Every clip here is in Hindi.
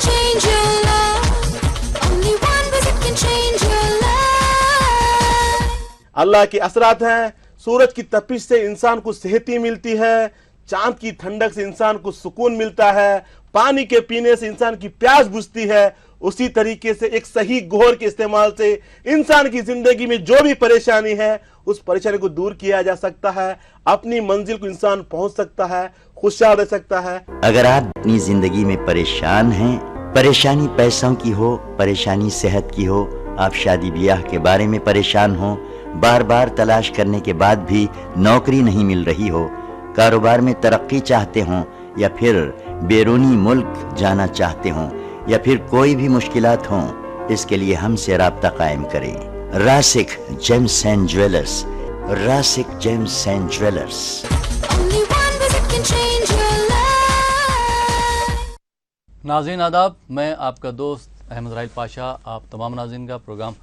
change your life. Only one visit can change your life. अल्लाह के असरात हैं। सूरज की तपिश से इंसान को सेहती मिलती है, चांद की ठंडक से इंसान को सुकून मिलता है, पानी के पीने से इंसान की प्यास बुझती है। उसी तरीके से एक सही घोर के इस्तेमाल से इंसान की जिंदगी में जो भी परेशानी है उस परेशानी को दूर किया जा सकता है, अपनी मंजिल को इंसान पहुंच सकता है, खुशहाल रह सकता है। अगर आप अपनी जिंदगी में परेशान हैं, परेशानी पैसों की हो, परेशानी सेहत की हो, आप शादी ब्याह के बारे में परेशान हो, बार बार तलाश करने के बाद भी नौकरी नहीं मिल रही हो, कारोबार में तरक्की चाहते हो, या फिर बैरूनी मुल्क जाना चाहते हो, या फिर कोई भी मुश्किलात हो, इसके लिए हमसे राब्ता कायम करें। Rasik gems and jewellers, Rasik gems and jewellers. Only one visit can change your life. नाज़रीन आदाब, मैं आपका दोस्त अहमद राहिल पाशा आप तमाम नाज़रीन का प्रोग्राम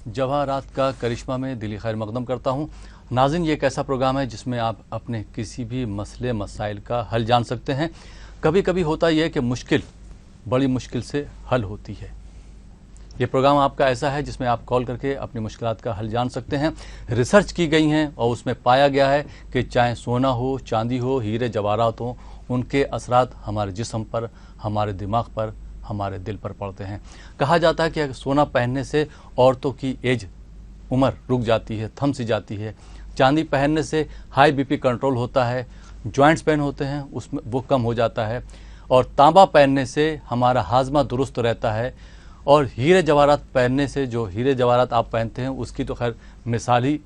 जवाहरात का करिश्मा में दिली खैर मकदम करता हूँ। नाज़रीन, ये एक ऐसा प्रोग्राम है जिसमें आप अपने किसी भी मसले मसाइल का हल जान सकते हैं। कभी कभी होता यह है कि मुश्किल बड़ी मुश्किल से हल होती है। ये प्रोग्राम आपका ऐसा है जिसमें आप कॉल करके अपनी मुश्किलात का हल जान सकते हैं। रिसर्च की गई हैं और उसमें पाया गया है कि चाहे सोना हो, चांदी हो, हीरे जवाहरात हो, उनके असरात हमारे जिस्म पर, हमारे दिमाग पर, हमारे दिल पर पड़ते हैं। कहा जाता है कि सोना पहनने से औरतों की एज उम्र रुक जाती है, थम सी जाती है। चांदी पहनने से हाई बीपी कंट्रोल होता है, जॉइंट्स पेन होते हैं उसमें वो कम हो जाता है, और तांबा पहनने से हमारा हाजमा दुरुस्त रहता है। और हीरे जवाहरात पहनने से, जो हीरे जवाहरात आप पहनते हैं उसकी तो खैर मिसाल ही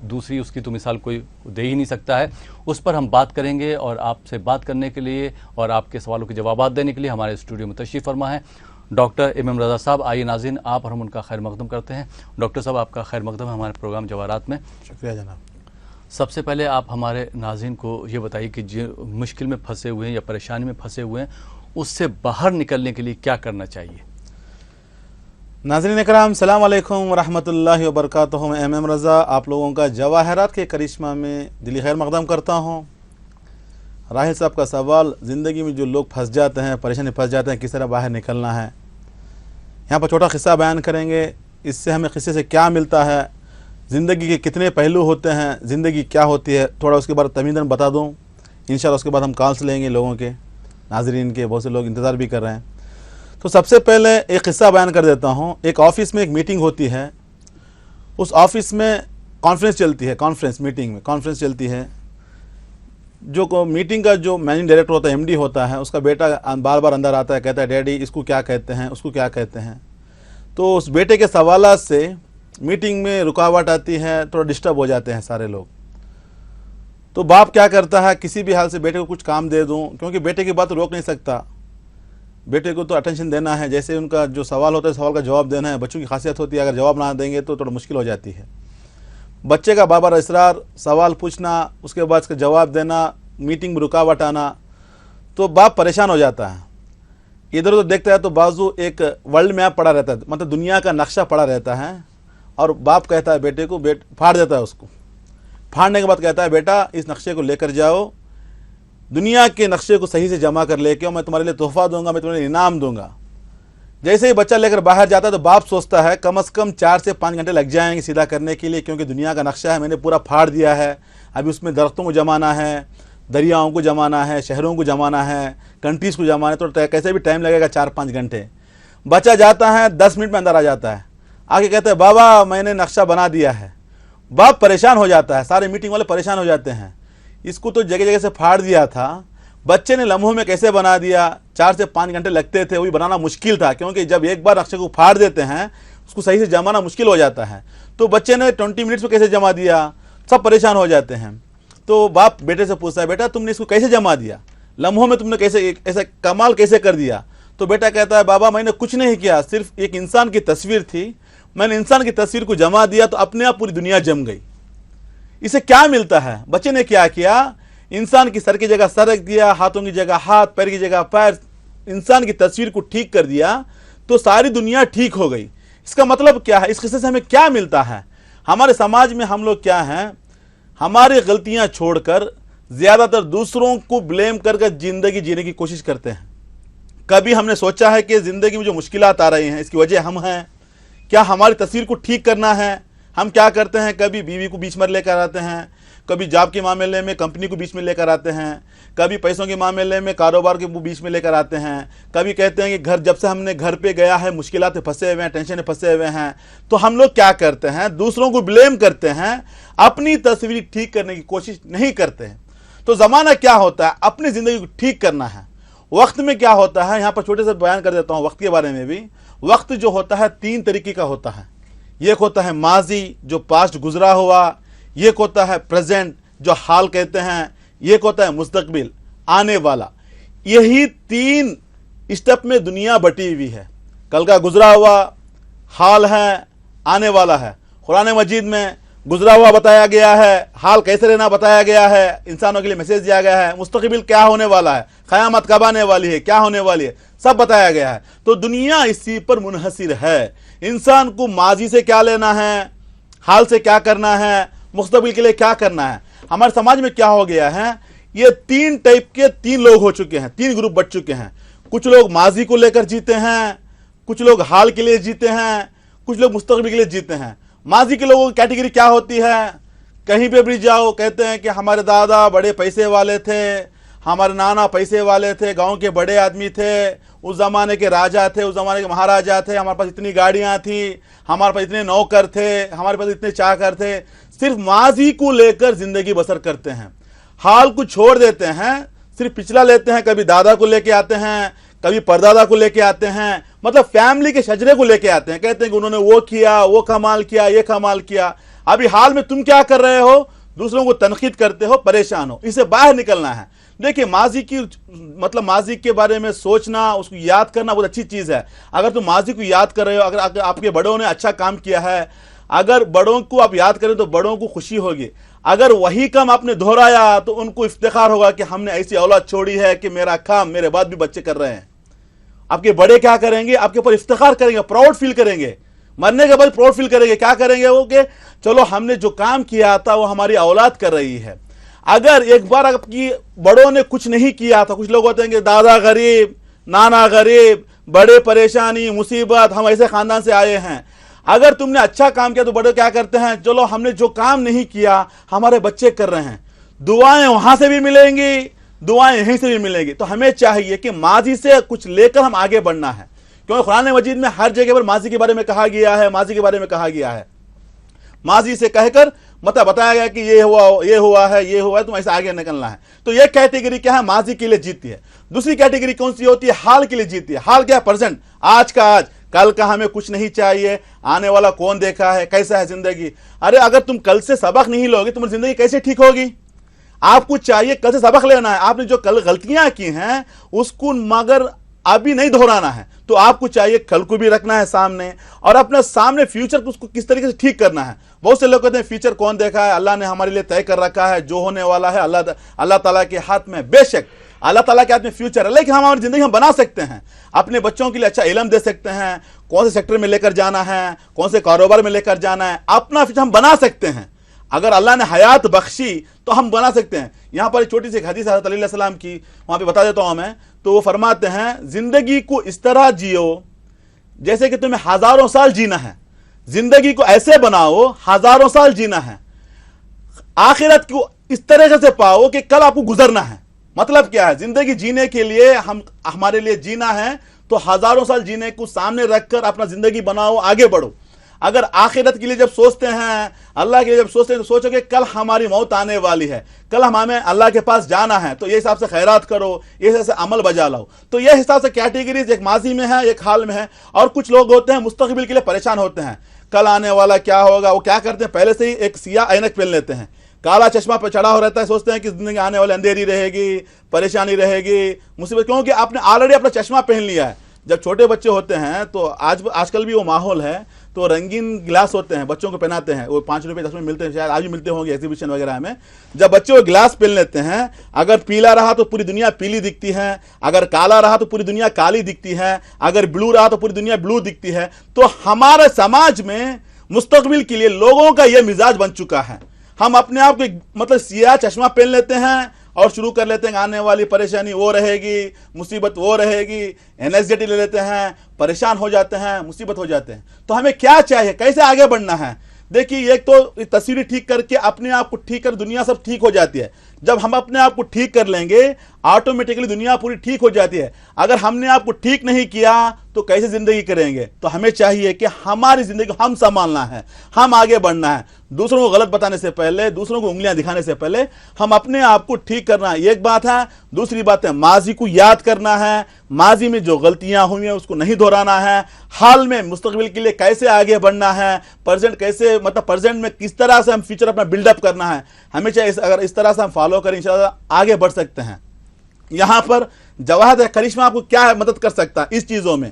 दूसरी, उसकी तो मिसाल कोई दे ही नहीं सकता है। उस पर हम बात करेंगे और आपसे बात करने के लिए और आपके सवालों के जवाब देने के लिए हमारे स्टूडियो में तशरीफ़ फरमा है डॉक्टर इमाम रज़ा साहब। आइए नाज़रीन, आप और हम उनका खैर मकदम करते हैं। डॉक्टर साहब, आपका खैर मकदम है हमारे प्रोग्राम जवाहरात में। शुक्रिया जनाब। सबसे पहले आप हमारे नाज़रीन को ये बताइए कि जो मुश्किल में फंसे हुए हैं या परेशानी में फंसे हुए हैं, उससे बाहर निकलने के लिए क्या करना चाहिए? नाज़रीन इकराम, सलाम अलैकुम व रहमतुल्लाहि व बरकातुहू। मैं इमाम रज़ा आप लोगों का जवाहरात के करिश्मा में दिली खैर मकदम करता हूँ। राहिल साहब का सवाल, ज़िंदगी में जो लोग फंस जाते हैं, परेशानी फंस जाते हैं, किस तरह बाहर निकलना है। यहाँ पर छोटा किस्सा बयान करेंगे, इससे हमें किस्से से क्या मिलता है, ज़िंदगी के कितने पहलू होते हैं, ज़िंदगी क्या होती है, थोड़ा उसके बाद तमीज़न बता दूँ। इंशाअल्लाह उसके बाद हम कॉल्स लेंगे लोगों के, नाज़रीन के, बहुत से लोग इंतज़ार भी कर रहे हैं। तो सबसे पहले एक किस्सा बयान कर देता हूँ। एक ऑफ़िस में एक मीटिंग होती है, उस ऑफ़िस में कॉन्फ्रेंस चलती है, मीटिंग में कॉन्फ्रेंस चलती है। जो मीटिंग का जो मैनेजिंग डायरेक्टर होता है, एमडी होता है, उसका बेटा बार बार अंदर आता है, कहता है डैडी इसको क्या कहते हैं, उसको क्या कहते हैं। तो उस बेटे के सवालात से मीटिंग में रुकावट आती है, थोड़ा डिस्टर्ब हो जाते हैं सारे लोग। तो बाप क्या करता है, किसी भी हाल से बेटे को कुछ काम दे दूँ, क्योंकि बेटे की बात रोक नहीं सकता, बेटे को तो अटेंशन देना है। जैसे उनका जो सवाल होता है, सवाल का जवाब देना है। बच्चों की खासियत होती है, अगर जवाब ना देंगे तो थोड़ा मुश्किल हो जाती है। बच्चे का बार बार इसरार, सवाल पूछना, उसके बाद उसका जवाब देना, मीटिंग में रुकावट आना, तो बाप परेशान हो जाता है। इधर उधर देखता है तो बाजू एक वर्ल्ड मैप पड़ा रहता है, मतलब दुनिया का नक्शा पड़ा रहता है, और बाप कहता है बेटे को, फाड़ देता है उसको। फाड़ने के बाद कहता है बेटा इस नक्शे को लेकर जाओ, दुनिया के नक्शे को सही से जमा कर लेके मैं तुम्हारे लिए तोहफा दूंगा, मैं तुम्हारे लिए इनाम दूंगा। जैसे ही बच्चा लेकर बाहर जाता है तो बाप सोचता है कम से कम 4 से 5 घंटे लग जाएंगे सीधा करने के लिए, क्योंकि दुनिया का नक्शा है, मैंने पूरा फाड़ दिया है। अभी उसमें दरख्तों को जमाना है, दरियाओं को जमाना है, शहरों को जमाना है, कंट्रीज़ को जमाना है, तो कैसे भी टाइम लगेगा 4-5 घंटे। बच्चा जाता है, 10 मिनट में अंदर आ जाता है, आके कहता है बाबा मैंने नक्शा बना दिया है। बाप परेशान हो जाता है, सारे मीटिंग वाले परेशान हो जाते हैं, इसको तो जगह जगह से फाड़ दिया था, बच्चे ने लम्हों में कैसे बना दिया। 4 से 5 घंटे लगते थे, वही बनाना मुश्किल था, क्योंकि जब एक बार नक्शे को फाड़ देते हैं उसको सही से जमाना मुश्किल हो जाता है। तो बच्चे ने 20 मिनट्स में कैसे जमा दिया, सब परेशान हो जाते हैं। तो बाप बेटे से पूछता है बेटा तुमने इसको कैसे जमा दिया, लम्हों में तुमने कैसे ऐसा कमाल कैसे कर दिया। तो बेटा कहता है बाबा मैंने कुछ नहीं किया, सिर्फ एक इंसान की तस्वीर थी, मैंने इंसान की तस्वीर को जमा दिया तो अपने आप पूरी दुनिया जम गई। इसे क्या मिलता है, बच्चे ने क्या किया, इंसान की सर की जगह सर रख दिया, हाथों की जगह हाथ, पैर की जगह पैर, इंसान की तस्वीर को ठीक कर दिया तो सारी दुनिया ठीक हो गई। इसका मतलब क्या है, इस किस्से से हमें क्या मिलता है। हमारे समाज में हम लोग क्या हैं, हमारी गलतियां छोड़कर ज्यादातर दूसरों को ब्लेम कर जिंदगी जीने की कोशिश करते हैं। कभी हमने सोचा है कि ज़िंदगी में जो मुश्किलात आ रही हैं इसकी वजह हम हैं? क्या हमारी तस्वीर को ठीक करना है? हम क्या करते हैं, कभी बीवी को बीच में लेकर आते हैं, कभी जॉब के मामले में कंपनी को बीच में लेकर आते हैं, कभी पैसों के मामले में कारोबार के बीच में लेकर आते हैं, कभी कहते हैं कि घर जब से हमने घर पे गया है मुश्किलात में फंसे हुए हैं, टेंशन में फंसे हुए हैं। तो हम लोग क्या करते हैं, दूसरों को ब्लेम करते हैं, अपनी तस्वीर ठीक करने की कोशिश नहीं करते हैं। तो ज़माना क्या होता है, अपनी ज़िंदगी को ठीक करना है। वक्त में क्या होता है, यहाँ पर छोटे से बयान कर देता हूँ वक्त के बारे में भी। वक्त जो होता है 3 तरीके का होता है। एक होता है माजी, जो पास्ट गुजरा हुआ, एक होता है प्रेजेंट, जो हाल कहते हैं, एक होता है मुस्तकबिल, आने वाला। यही 3 स्टेप में दुनिया बटी हुई है। कल का गुजरा हुआ, हाल है, आने वाला है। कुरान मजीद में गुजरा हुआ बताया गया है, हाल कैसे रहना बताया गया है, इंसानों के लिए मैसेज दिया गया है, मुस्तकबिल क्या होने वाला है, क़यामत कब आने वाली है, क्या होने वाली है, सब बताया गया है। तो दुनिया इसी पर मुनहसिर है। इंसान को माजी से क्या लेना है, हाल से क्या करना है, मुस्तकबिल के लिए क्या करना है। हमारे समाज में क्या हो गया है, ये 3 टाइप के 3 लोग हो चुके हैं, 3 ग्रुप बट चुके हैं। कुछ लोग माजी को लेकर जीते हैं, कुछ लोग हाल के लिए जीते हैं, कुछ लोग मुस्तकबिल के लिए जीते हैं। माजी के लोगों की कैटेगरी क्या होती है, कहीं पे भी जाओ कहते हैं कि हमारे दादा बड़े पैसे वाले थे, हमारे नाना पैसे वाले थे, गांव के बड़े आदमी थे, उस ज़माने के राजा थे, उस ज़माने के महाराजा थे, हमारे पास इतनी गाड़ियां थी, हमारे पास इतने नौकर थे, हमारे पास इतने चाकर थे। सिर्फ माजी को लेकर ज़िंदगी बसर करते हैं, हाल को छोड़ देते हैं, सिर्फ पिछला लेते हैं। कभी दादा को लेके आते हैं, कभी परदादा को लेके आते हैं, मतलब फैमिली के शजरे को लेके आते हैं। कहते हैं कि उन्होंने वो किया, वो कमाल किया, ये कमाल किया। अभी हाल में तुम क्या कर रहे हो, दूसरों को तनकीद करते हो, परेशान हो। इससे बाहर निकलना है। देखिए, माजी की मतलब माजी के बारे में सोचना, उसको याद करना बहुत अच्छी चीज़ है। अगर तुम माजी को याद कर रहे हो, अगर आपके बड़ों ने अच्छा काम किया है, अगर बड़ों को आप याद करें तो बड़ों को खुशी होगी। अगर वही काम आपने दोहराया तो उनको इफ्तिखार होगा कि हमने ऐसी औलाद छोड़ी है कि मेरा काम मेरे बाद भी बच्चे कर रहे हैं। आपके बड़े क्या करेंगे, आपके ऊपर इफ्तिखार करेंगे, प्राउड फील करेंगे। मरने के बाद प्राउड फील करेंगे। क्या करेंगे वो कि चलो हमने जो काम किया था वो हमारी औलाद कर रही है। अगर एक बार आपकी बड़ों ने कुछ नहीं किया था, कुछ लोग होते हैं कि दादा गरीब, नाना गरीब, बड़े परेशानी मुसीबत, हम ऐसे खानदान से आए हैं। अगर तुमने अच्छा काम किया तो बड़े क्या करते हैं, चलो हमने जो काम नहीं किया हमारे बच्चे कर रहे हैं, दुआएं वहां से भी मिलेंगी, दुआएं यहीं से भी मिलेंगी। तो हमें चाहिए कि माजी से कुछ लेकर हम आगे बढ़ना है, क्योंकि कुरान मजीद में हर जगह पर माजी के बारे में कहा गया है, माजी के बारे में कहा गया है। माजी से कहकर मतलब बताया गया कि ये हुआ है, ये हुआ है, तुम ऐसे आगे निकलना है। तो ये कैटेगरी क्या है, माजी के लिए जीती है। दूसरी कैटेगरी कौन सी होती है, हाल के लिए जीती है। हाल क्या है, प्रेजेंट, आज का आज, कल का हमें कुछ नहीं चाहिए, आने वाला कौन देखा है, कैसा है जिंदगी। अरे अगर तुम कल से सबक नहीं लोगे तुम्हारी जिंदगी कैसे ठीक होगी। आपको चाहिए कल से सबक लेना है। आपने जो कल गलतियां की हैं उसको मगर अभी नहीं दोहराना है, तो आपको चाहिए कल को भी रखना है सामने, और अपना सामने फ्यूचर को उसको किस तरीके से ठीक करना है। बहुत से लोग कहते हैं फ्यूचर कौन देखा है, अल्लाह ने हमारे लिए तय कर रखा है, जो होने वाला है अल्लाह ताला के हाथ में। बेशक अल्लाह ताला के हाथ में फ्यूचर है, लेकिन हम हमारी जिंदगी हम बना सकते हैं। अपने बच्चों के लिए अच्छा इल्म दे सकते हैं, कौन से सेक्टर में लेकर जाना है, कौन से कारोबार में लेकर जाना है, अपना फ्यूचर हम बना सकते हैं। अगर अल्लाह ने हयात बख्शी तो हम बना सकते हैं। यहाँ पर एक छोटी सी हदीस हज़रत अली अलैहिस्सलाम की वहाँ पे बता देता हूँ मैं। तो वो फरमाते हैं, जिंदगी को इस तरह जियो जैसे कि तुम्हें हजारों साल जीना है। जिंदगी को ऐसे बनाओ हजारों साल जीना है। आखिरत को इस तरीके से पाओ कि कल आपको गुजरना है। मतलब क्या है, जिंदगी जीने के लिए हमारे लिए जीना है तो हजारों साल जीने को सामने रखकर अपना जिंदगी बनाओ, आगे बढ़ो। अगर आखिरत के लिए जब सोचते हैं, अल्लाह के लिए जब सोचते हैं, तो सोचो कि कल हमारी मौत आने वाली है, कल हमें अल्लाह के पास जाना है, तो ये हिसाब से खैरात करो, ये हिसाब से अमल बजा लाओ। तो ये हिसाब से कैटेगरीज एक माजी में है, एक हाल में है। और कुछ लोग होते हैं मुस्तकबिल के लिए परेशान होते हैं, कल आने वाला क्या होगा। वो क्या करते हैं, पहले से ही एक सियाह ऐनक पहन लेते हैं, काला चश्मा पर चढ़ा हो रहता है, सोचते हैं कि जिंदगी आने वाली अंधेरी रहेगी, परेशानी रहेगी, मुसीबत, क्योंकि आपने ऑलरेडी अपना चश्मा पहन लिया है। जब छोटे बच्चे होते हैं तो आजकल भी वो माहौल है, तो रंगीन गिलास होते हैं, बच्चों को पहनाते हैं, वो 5 रुपये 10 रुपये मिलते हैं, शायद आज भी मिलते होंगे एग्जीबिशन वगैरह में। जब बच्चे वो गिलास पहन लेते हैं, अगर पीला रहा तो पूरी दुनिया पीली दिखती है, अगर काला रहा तो पूरी दुनिया काली दिखती है, अगर ब्लू रहा तो पूरी दुनिया ब्लू दिखती है। तो हमारे समाज में मुस्तकबिल के लिए लोगों का यह मिजाज बन चुका है। हम अपने आप को मतलब सियाह चश्मा पहन लेते हैं और शुरू कर लेते हैं आने वाली परेशानी वो रहेगी, मुसीबत वो रहेगी, एनएक्सटी ले लेते हैं, परेशान हो जाते हैं, मुसीबत हो जाते हैं। तो हमें क्या चाहिए, कैसे आगे बढ़ना है? देखिए, एक तो तस्वीर ठीक करके अपने आप को ठीक कर दुनिया सब ठीक हो जाती है। जब हम अपने आप को ठीक कर लेंगे ऑटोमेटिकली दुनिया पूरी ठीक हो जाती है। अगर हमने आपको ठीक नहीं किया तो कैसे जिंदगी करेंगे? तो हमें चाहिए कि हमारी जिंदगी को हम संभालना है, हम आगे बढ़ना है। दूसरों को गलत बताने से पहले, दूसरों को उंगलियां दिखाने से पहले हम अपने आप को ठीक करना है, एक बात है। दूसरी बात है माजी को याद करना है, माजी में जो गलतियां हुई हैं उसको नहीं दोहराना है। हाल में मुस्तकबिल के लिए कैसे आगे बढ़ना है, प्रेजेंट कैसे, मतलब प्रेजेंट में किस तरह से हम फ्यूचर अपना बिल्डअप करना है, हमें चाहिए। अगर इस तरह से हम फॉलो करें इंशाल्लाह आगे बढ़ सकते हैं। यहां पर जवाहर करिश्मा आपको क्या मदद कर सकता है इस चीजों में?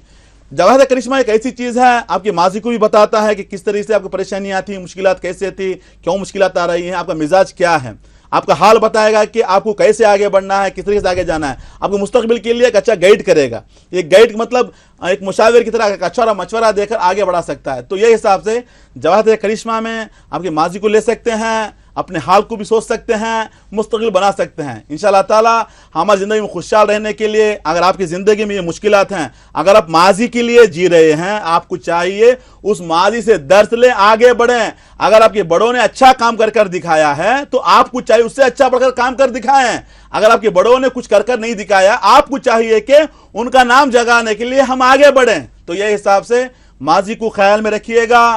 जवाहर करिश्मा एक ऐसी चीज है, आपके माजी को भी बताता है कि किस तरीके से आपको परेशानियां थी, मुश्किलात कैसे थी, क्यों मुश्किलात आ रही हैं, आपका मिजाज क्या है, आपका हाल बताएगा कि आपको कैसे आगे बढ़ना है, किस तरीके से आगे जाना है। आपको मुस्तकबिल के लिए एक अच्छा गाइड करेगा। ये गाइड मतलब एक मुशाविर की तरह एक अच्छा मशवरा देकर आगे बढ़ा सकता है। तो ये हिसाब से जवाहर करिश्मा में आपके माजी को ले सकते हैं, अपने हाल को भी सोच सकते हैं, मुस्तकिल बना सकते हैं। इंशाअल्लाह ताला हमारी ज़िंदगी में खुशहाल रहने के लिए, अगर आपकी ज़िंदगी में ये मुश्किलात हैं, अगर आप माजी के लिए जी रहे हैं, आपको चाहिए उस माजी से दर्स लें, आगे बढ़ें। अगर आपके बड़ों ने अच्छा काम कर कर दिखाया है तो आपको चाहिए उससे अच्छा बढ़कर काम कर दिखाएं। अगर आपके बड़ों ने कुछ कर कर नहीं दिखाया, आपको चाहिए कि उनका नाम जगाने के लिए हम आगे बढ़ें। तो यह हिसाब से माजी को ख्याल में रखिएगा,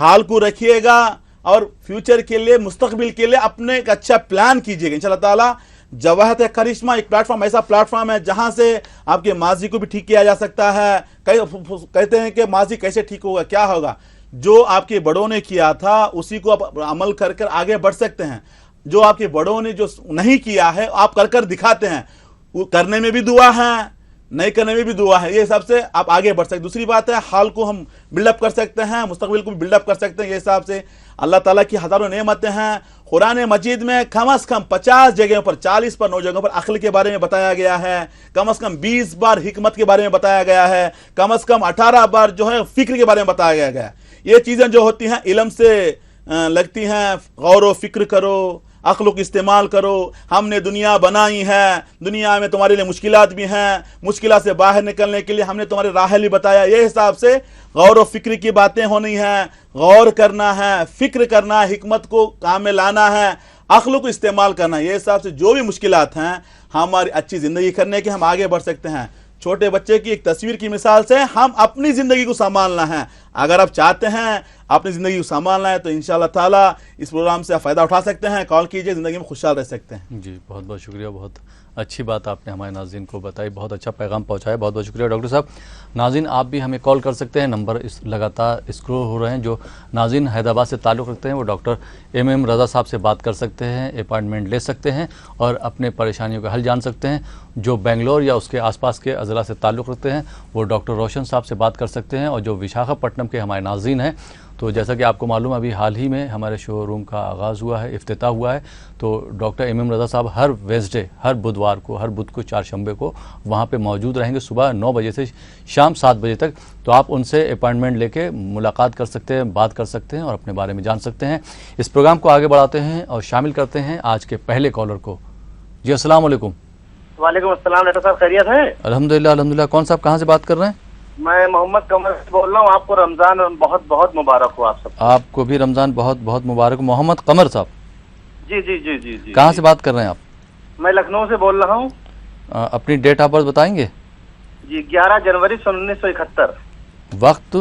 हाल को रखिएगा और फ्यूचर के लिए, मुस्तकबिल के लिए अपने एक अच्छा प्लान कीजिएगा। इंशाअल्लाह ताला जवाहर करिश्मा एक प्लेटफॉर्म, ऐसा प्लेटफॉर्म है जहां से आपके माजी को भी ठीक किया जा सकता है। कहते हैं कि माजी कैसे ठीक होगा, क्या होगा? जो आपके बड़ों ने किया था उसी को आप अमल कर कर आगे बढ़ सकते हैं। जो आपके बड़ों ने जो नहीं किया है आप कर कर दिखाते हैं, वो करने में भी दुआ है, नहीं करने में भी दुआ है। ये हिसाब से आप आगे बढ़ सकते। दूसरी बात है हाल को हम बिल्डअप कर सकते हैं, मुस्तकबिल को भी बिल्डअप कर सकते हैं। ये हिसाब से अल्लाह ताला की हजारों नेमतें हैं। कुरान मजीद में कम अज कम 50 जगहों पर, 40 पर 9 जगहों पर अक्ल के बारे में बताया गया है। कम अज कम 20 बार हिकमत के बारे में बताया गया है। कम अज कम 18 बार जो है फिक्र के बारे में बताया गया है। ये चीजें जो होती हैं इल्म से लगती हैं। गौर फिक्र करो, अक्ल को इस्तेमाल करो। हमने दुनिया बनाई है, दुनिया में तुम्हारे लिए मुश्किलात भी हैं, मुश्किलात से बाहर निकलने के लिए हमने तुम्हारे राह भी बताया। ये हिसाब से गौर व फिक्र की बातें होनी है, गौर करना है, फिक्र करना है, हिकमत को काम में लाना है, अक्ल को इस्तेमाल करना है। ये हिसाब से जो भी मुश्किलात हैं हमारी अच्छी जिंदगी करने के हम आगे बढ़ सकते हैं। छोटे बच्चे की एक तस्वीर की मिसाल से हम अपनी जिंदगी को संभालना है। अगर आप चाहते हैं अपनी जिंदगी को संभालना है तो इंशाअल्लाह ताला इस प्रोग्राम से आप फायदा उठा सकते हैं। कॉल कीजिए, जिंदगी में खुशहाल रह सकते हैं। जी बहुत बहुत शुक्रिया, बहुत अच्छी बात आपने हमारे नाज़रीन को बताई, बहुत अच्छा पैगाम पहुंचाया, बहुत बहुत शुक्रिया डॉक्टर साहब। नाज़रीन आप भी हमें कॉल कर सकते हैं, नंबर इस लगातार स्क्रॉल हो रहे हैं। जो नाज़रीन हैदराबाद से ताल्लुक़ रखते हैं वो डॉक्टर MM रज़ा साहब से बात कर सकते हैं, अपॉइंटमेंट ले सकते हैं और अपने परेशानियों का हल जान सकते हैं। जो बेंगलोर या उसके आसपास के अज़ला से ताल्लुक़ रखते हैं वो डॉक्टर रोशन साहब से बात कर सकते हैं। और जो विशाखापट्टनम के हमारे नाज़रीन हैं, तो जैसा कि आपको मालूम अभी हाल ही में हमारे शोरूम का आगाज़ हुआ है, इफ्तिताह हुआ है। तो डॉक्टर MM रज़ा साहब हर वेडनेसडे, हर बुधवार को, हर बुध को, 4 शंबे को वहाँ पे मौजूद रहेंगे सुबह 9 बजे से शाम 7 बजे तक। तो आप उनसे अपॉइंटमेंट लेके मुलाकात कर सकते हैं, बात कर सकते हैं और अपने बारे में जान सकते हैं। इस प्रोग्राम को आगे बढ़ाते हैं और शामिल करते हैं आज के पहले कॉलर को। जी अस्सलाम वालेकुम। वालेकुम अस्सलाम। डॉक्टर साहब खैरियत है? अल्हम्दुलिल्लाह अल्हम्दुलिल्लाह। कौन साहब कहाँ से बात कर रहे हैं? मैं मोहम्मद कमर बोल रहा हूँ। आपको रमजान बहुत बहुत मुबारक हो। आप सब आपको भी रमज़ान बहुत बहुत मुबारक। मोहम्मद कमर साहब जी जी जी जी जी। कहाँ से बात कर रहे हैं आप? मैं लखनऊ से बोल रहा हूँ। अपनी डेट ऑफ बर्थ बताएंगे? जी 11 जनवरी 1971। वक्त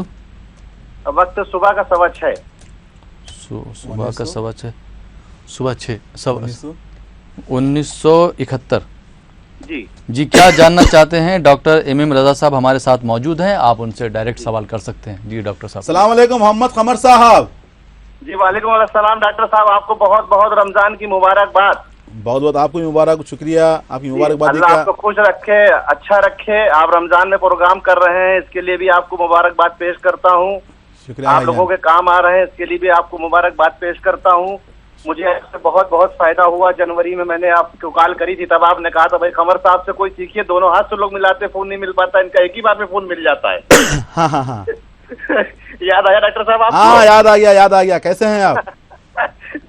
सुबह का 6:15। सुबह का 6:15, सुबह 1971। जी क्या जानना चाहते हैं? डॉक्टर MM रज़ा साहब हमारे साथ मौजूद हैं, आप उनसे डायरेक्ट सवाल कर सकते हैं। जी डॉक्टर साहब। अस्सलाम वालेकुम मोहम्मद कमर साहब। जी वालेकुम अस्सलाम। डॉक्टर साहब आपको बहुत बहुत रमजान की मुबारकबाद। बहुत बहुत आपको मुबारक, शुक्रिया आपकी मुबारकबाद। अल्लाह आपको खुश रखे, अच्छा रखे। आप रमजान में प्रोग्राम कर रहे हैं, इसके लिए भी आपको मुबारकबाद पेश करता हूँ। शुक्रिया। आप लोगों के काम आ रहे हैं, इसके लिए भी आपको मुबारकबाद पेश करता हूँ। मुझे आपसे बहुत बहुत फायदा हुआ। जनवरी में मैंने आपको कॉल करी थी, तब आपने कहा था भाई कमर साहब से कोई सीखिए, दोनों हाथ से लोग मिलाते, फोन नहीं मिल पाता, इनका एक ही बार में फोन मिल जाता है। हाँ हाँ हाँ याद आया डॉक्टर साहब आपको? हाँ याद आ गया, याद आ गया। कैसे हैं आप?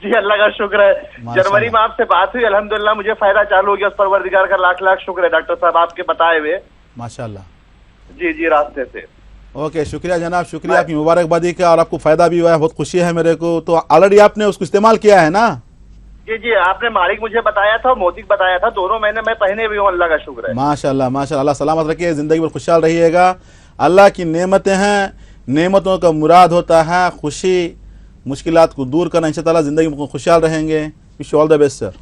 जी अल्लाह का शुक्र है। माशाल्लाह। जनवरी में आपसे बात हुई, अल्हम्दुलिल्लाह मुझे फायदा चालू हो गया। उस परवरदिगार का लाख लाख शुक्र है डॉक्टर साहब, आपके बताए हुए माशाल्लाह। जी जी रास्ते से। ओके, शुक्रिया जनाब, शुक्रिया आपकी मुबारकबादी का, और आपको फायदा भी हुआ है, बहुत खुशी है मेरे को। तो ऑलरेडी आपने उसको इस्तेमाल किया है ना? जी जी, आपने मालिक मुझे बताया था, मोती बताया था, दोनों महीने मैं पहने भी हूँ, अल्लाह का शुक्र है। माशाल्लाह माशाल्लाह, अल्लाह सलामत रखिए, जिंदगी में खुशहाल रहिएगा। अल्लाह की नेमतें हैं, नेमतों का मुराद होता है खुशी, मुश्किलात को दूर करना। इंशाअल्लाह जिंदगी में खुशहाल रहेंगे। Wish all the best sir.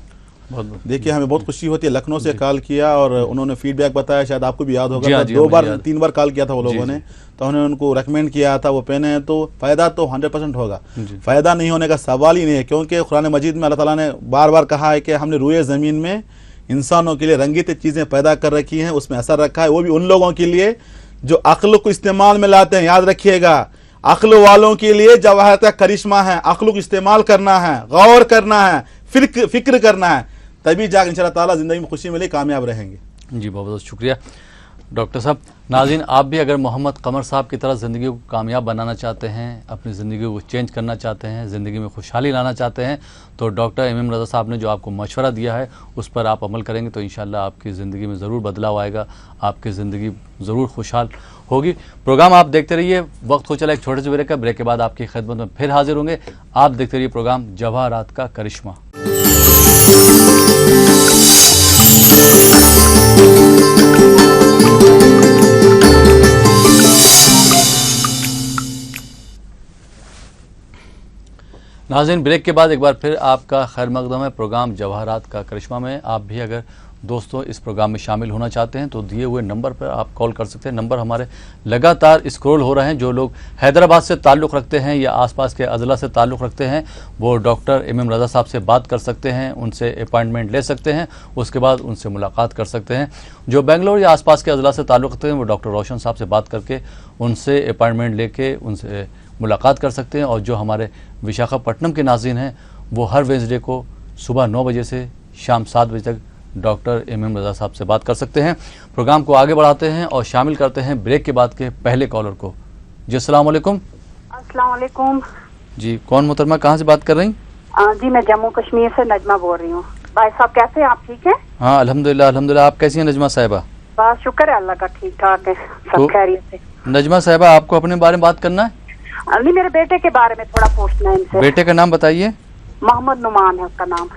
बहुत बहुत देखिए हमें बहुत खुशी होती है, लखनऊ से कॉल किया और उन्होंने फीडबैक बताया, शायद आपको भी याद जी होगा, हाँ, जी, दो मुझे बार याद। 3 बार कॉल किया था वो लोगों ने, तो हमने उनको रेकमेंड किया था, वो पहने हैं तो फ़ायदा तो 100% होगा। जी। फ़ायदा नहीं होने का सवाल ही नहीं है, क्योंकि कुरान मजीद में अल्लाह ताला ने बार बार कहा है कि हमने रूए ज़मीन में इंसानों के लिए रंगीत चीज़ें पैदा कर रखी हैं, उसमें असर रखा है, वो भी उन लोगों के लिए जो अक्ल को इस्तेमाल में लाते हैं। याद रखिएगा, अक्ल वालों के लिए जवाहरत का करिश्मा है, अक्ल को इस्तेमाल करना है, गौर करना है, फिक्र करना है, तभी जाकर इंशाअल्लाह ताला जिंदगी में खुशी मिले, कामयाब रहेंगे। जी बहुत बहुत शुक्रिया डॉक्टर साहब। नाज़रीन, आप भी अगर मोहम्मद कमर साहब की तरह ज़िंदगी को कामयाब बनाना चाहते हैं, अपनी ज़िंदगी को चेंज करना चाहते हैं, ज़िंदगी में खुशहाली लाना चाहते हैं, तो डॉक्टर एम रज़ा साहब ने जो आपको मशवरा दिया है उस पर आप अमल करेंगे तो इंशाअल्लाह आपकी ज़िंदगी में ज़रूर बदलाव आएगा, आपकी ज़िंदगी ज़रूर खुशहाल होगी। प्रोग्राम आप देखते रहिए। वक्त हो चला एक छोटे से ब्रेक का, ब्रेक के बाद आपकी खिदमत में फिर हाजिर होंगे। आप देखते रहिए प्रोग्राम जवाहरात का करिश्मा। नाज़रीन, ब्रेक के बाद एक बार फिर आपका खैर मकदम है प्रोग्राम जवाहरात का करिश्मा में। आप भी अगर दोस्तों इस प्रोग्राम में शामिल होना चाहते हैं तो दिए हुए नंबर पर आप कॉल कर सकते हैं। नंबर हमारे लगातार स्क्रॉल हो रहे हैं। जो लोग हैदराबाद से ताल्लुक़ रखते हैं या आसपास के अज़ला से ताल्लुक़ रखते हैं वो डॉक्टर एम रज़ा साहब से बात कर सकते हैं, उनसे अपॉइंटमेंट ले सकते हैं, उसके बाद उनसे मुलाकात कर सकते हैं। जो बेंगलोर या आसपास के अज़ला से ताल्लुक़ रखते हैं वो डॉक्टर रोशन साहब से बात करके उनसे अपॉइंटमेंट लेके उनसे मुलाकात कर सकते हैं। और जो हमारे विशाखापट्टनम के नाज़रीन हैं वो हर वेंसडे को सुबह 9 बजे से शाम 7 बजे तक डॉक्टर एम रज़ा साहब से बात कर सकते हैं। प्रोग्राम को आगे बढ़ाते हैं और शामिल करते हैं ब्रेक के बाद के पहले कॉलर को। जी अस्सलाम वालेकुम। अस्सलाम वालेकुम। जी कौन मोहतरमा, कहाँ से बात कर रही? जी मैं जम्मू कश्मीर से नजमा बोल रही हूँ। भाई साहब कैसे हैं आप, ठीक हैं? हाँ अल्हम्दुलिल्लाह अल्हम्दुलिल्लाह। आप कैसी हैं नजमा साहिबा? बस शुक्र है अल्लाह का, ठीक ठाक है, तो- सब खैरियत से। नजमा साहिबा, आपको अपने बारे में बात करना है? नहीं, मेरे बेटे के बारे में थोड़ा पूछना है इनसे। बेटे का नाम बताइए। मोहम्मद नुमान है उसका नाम।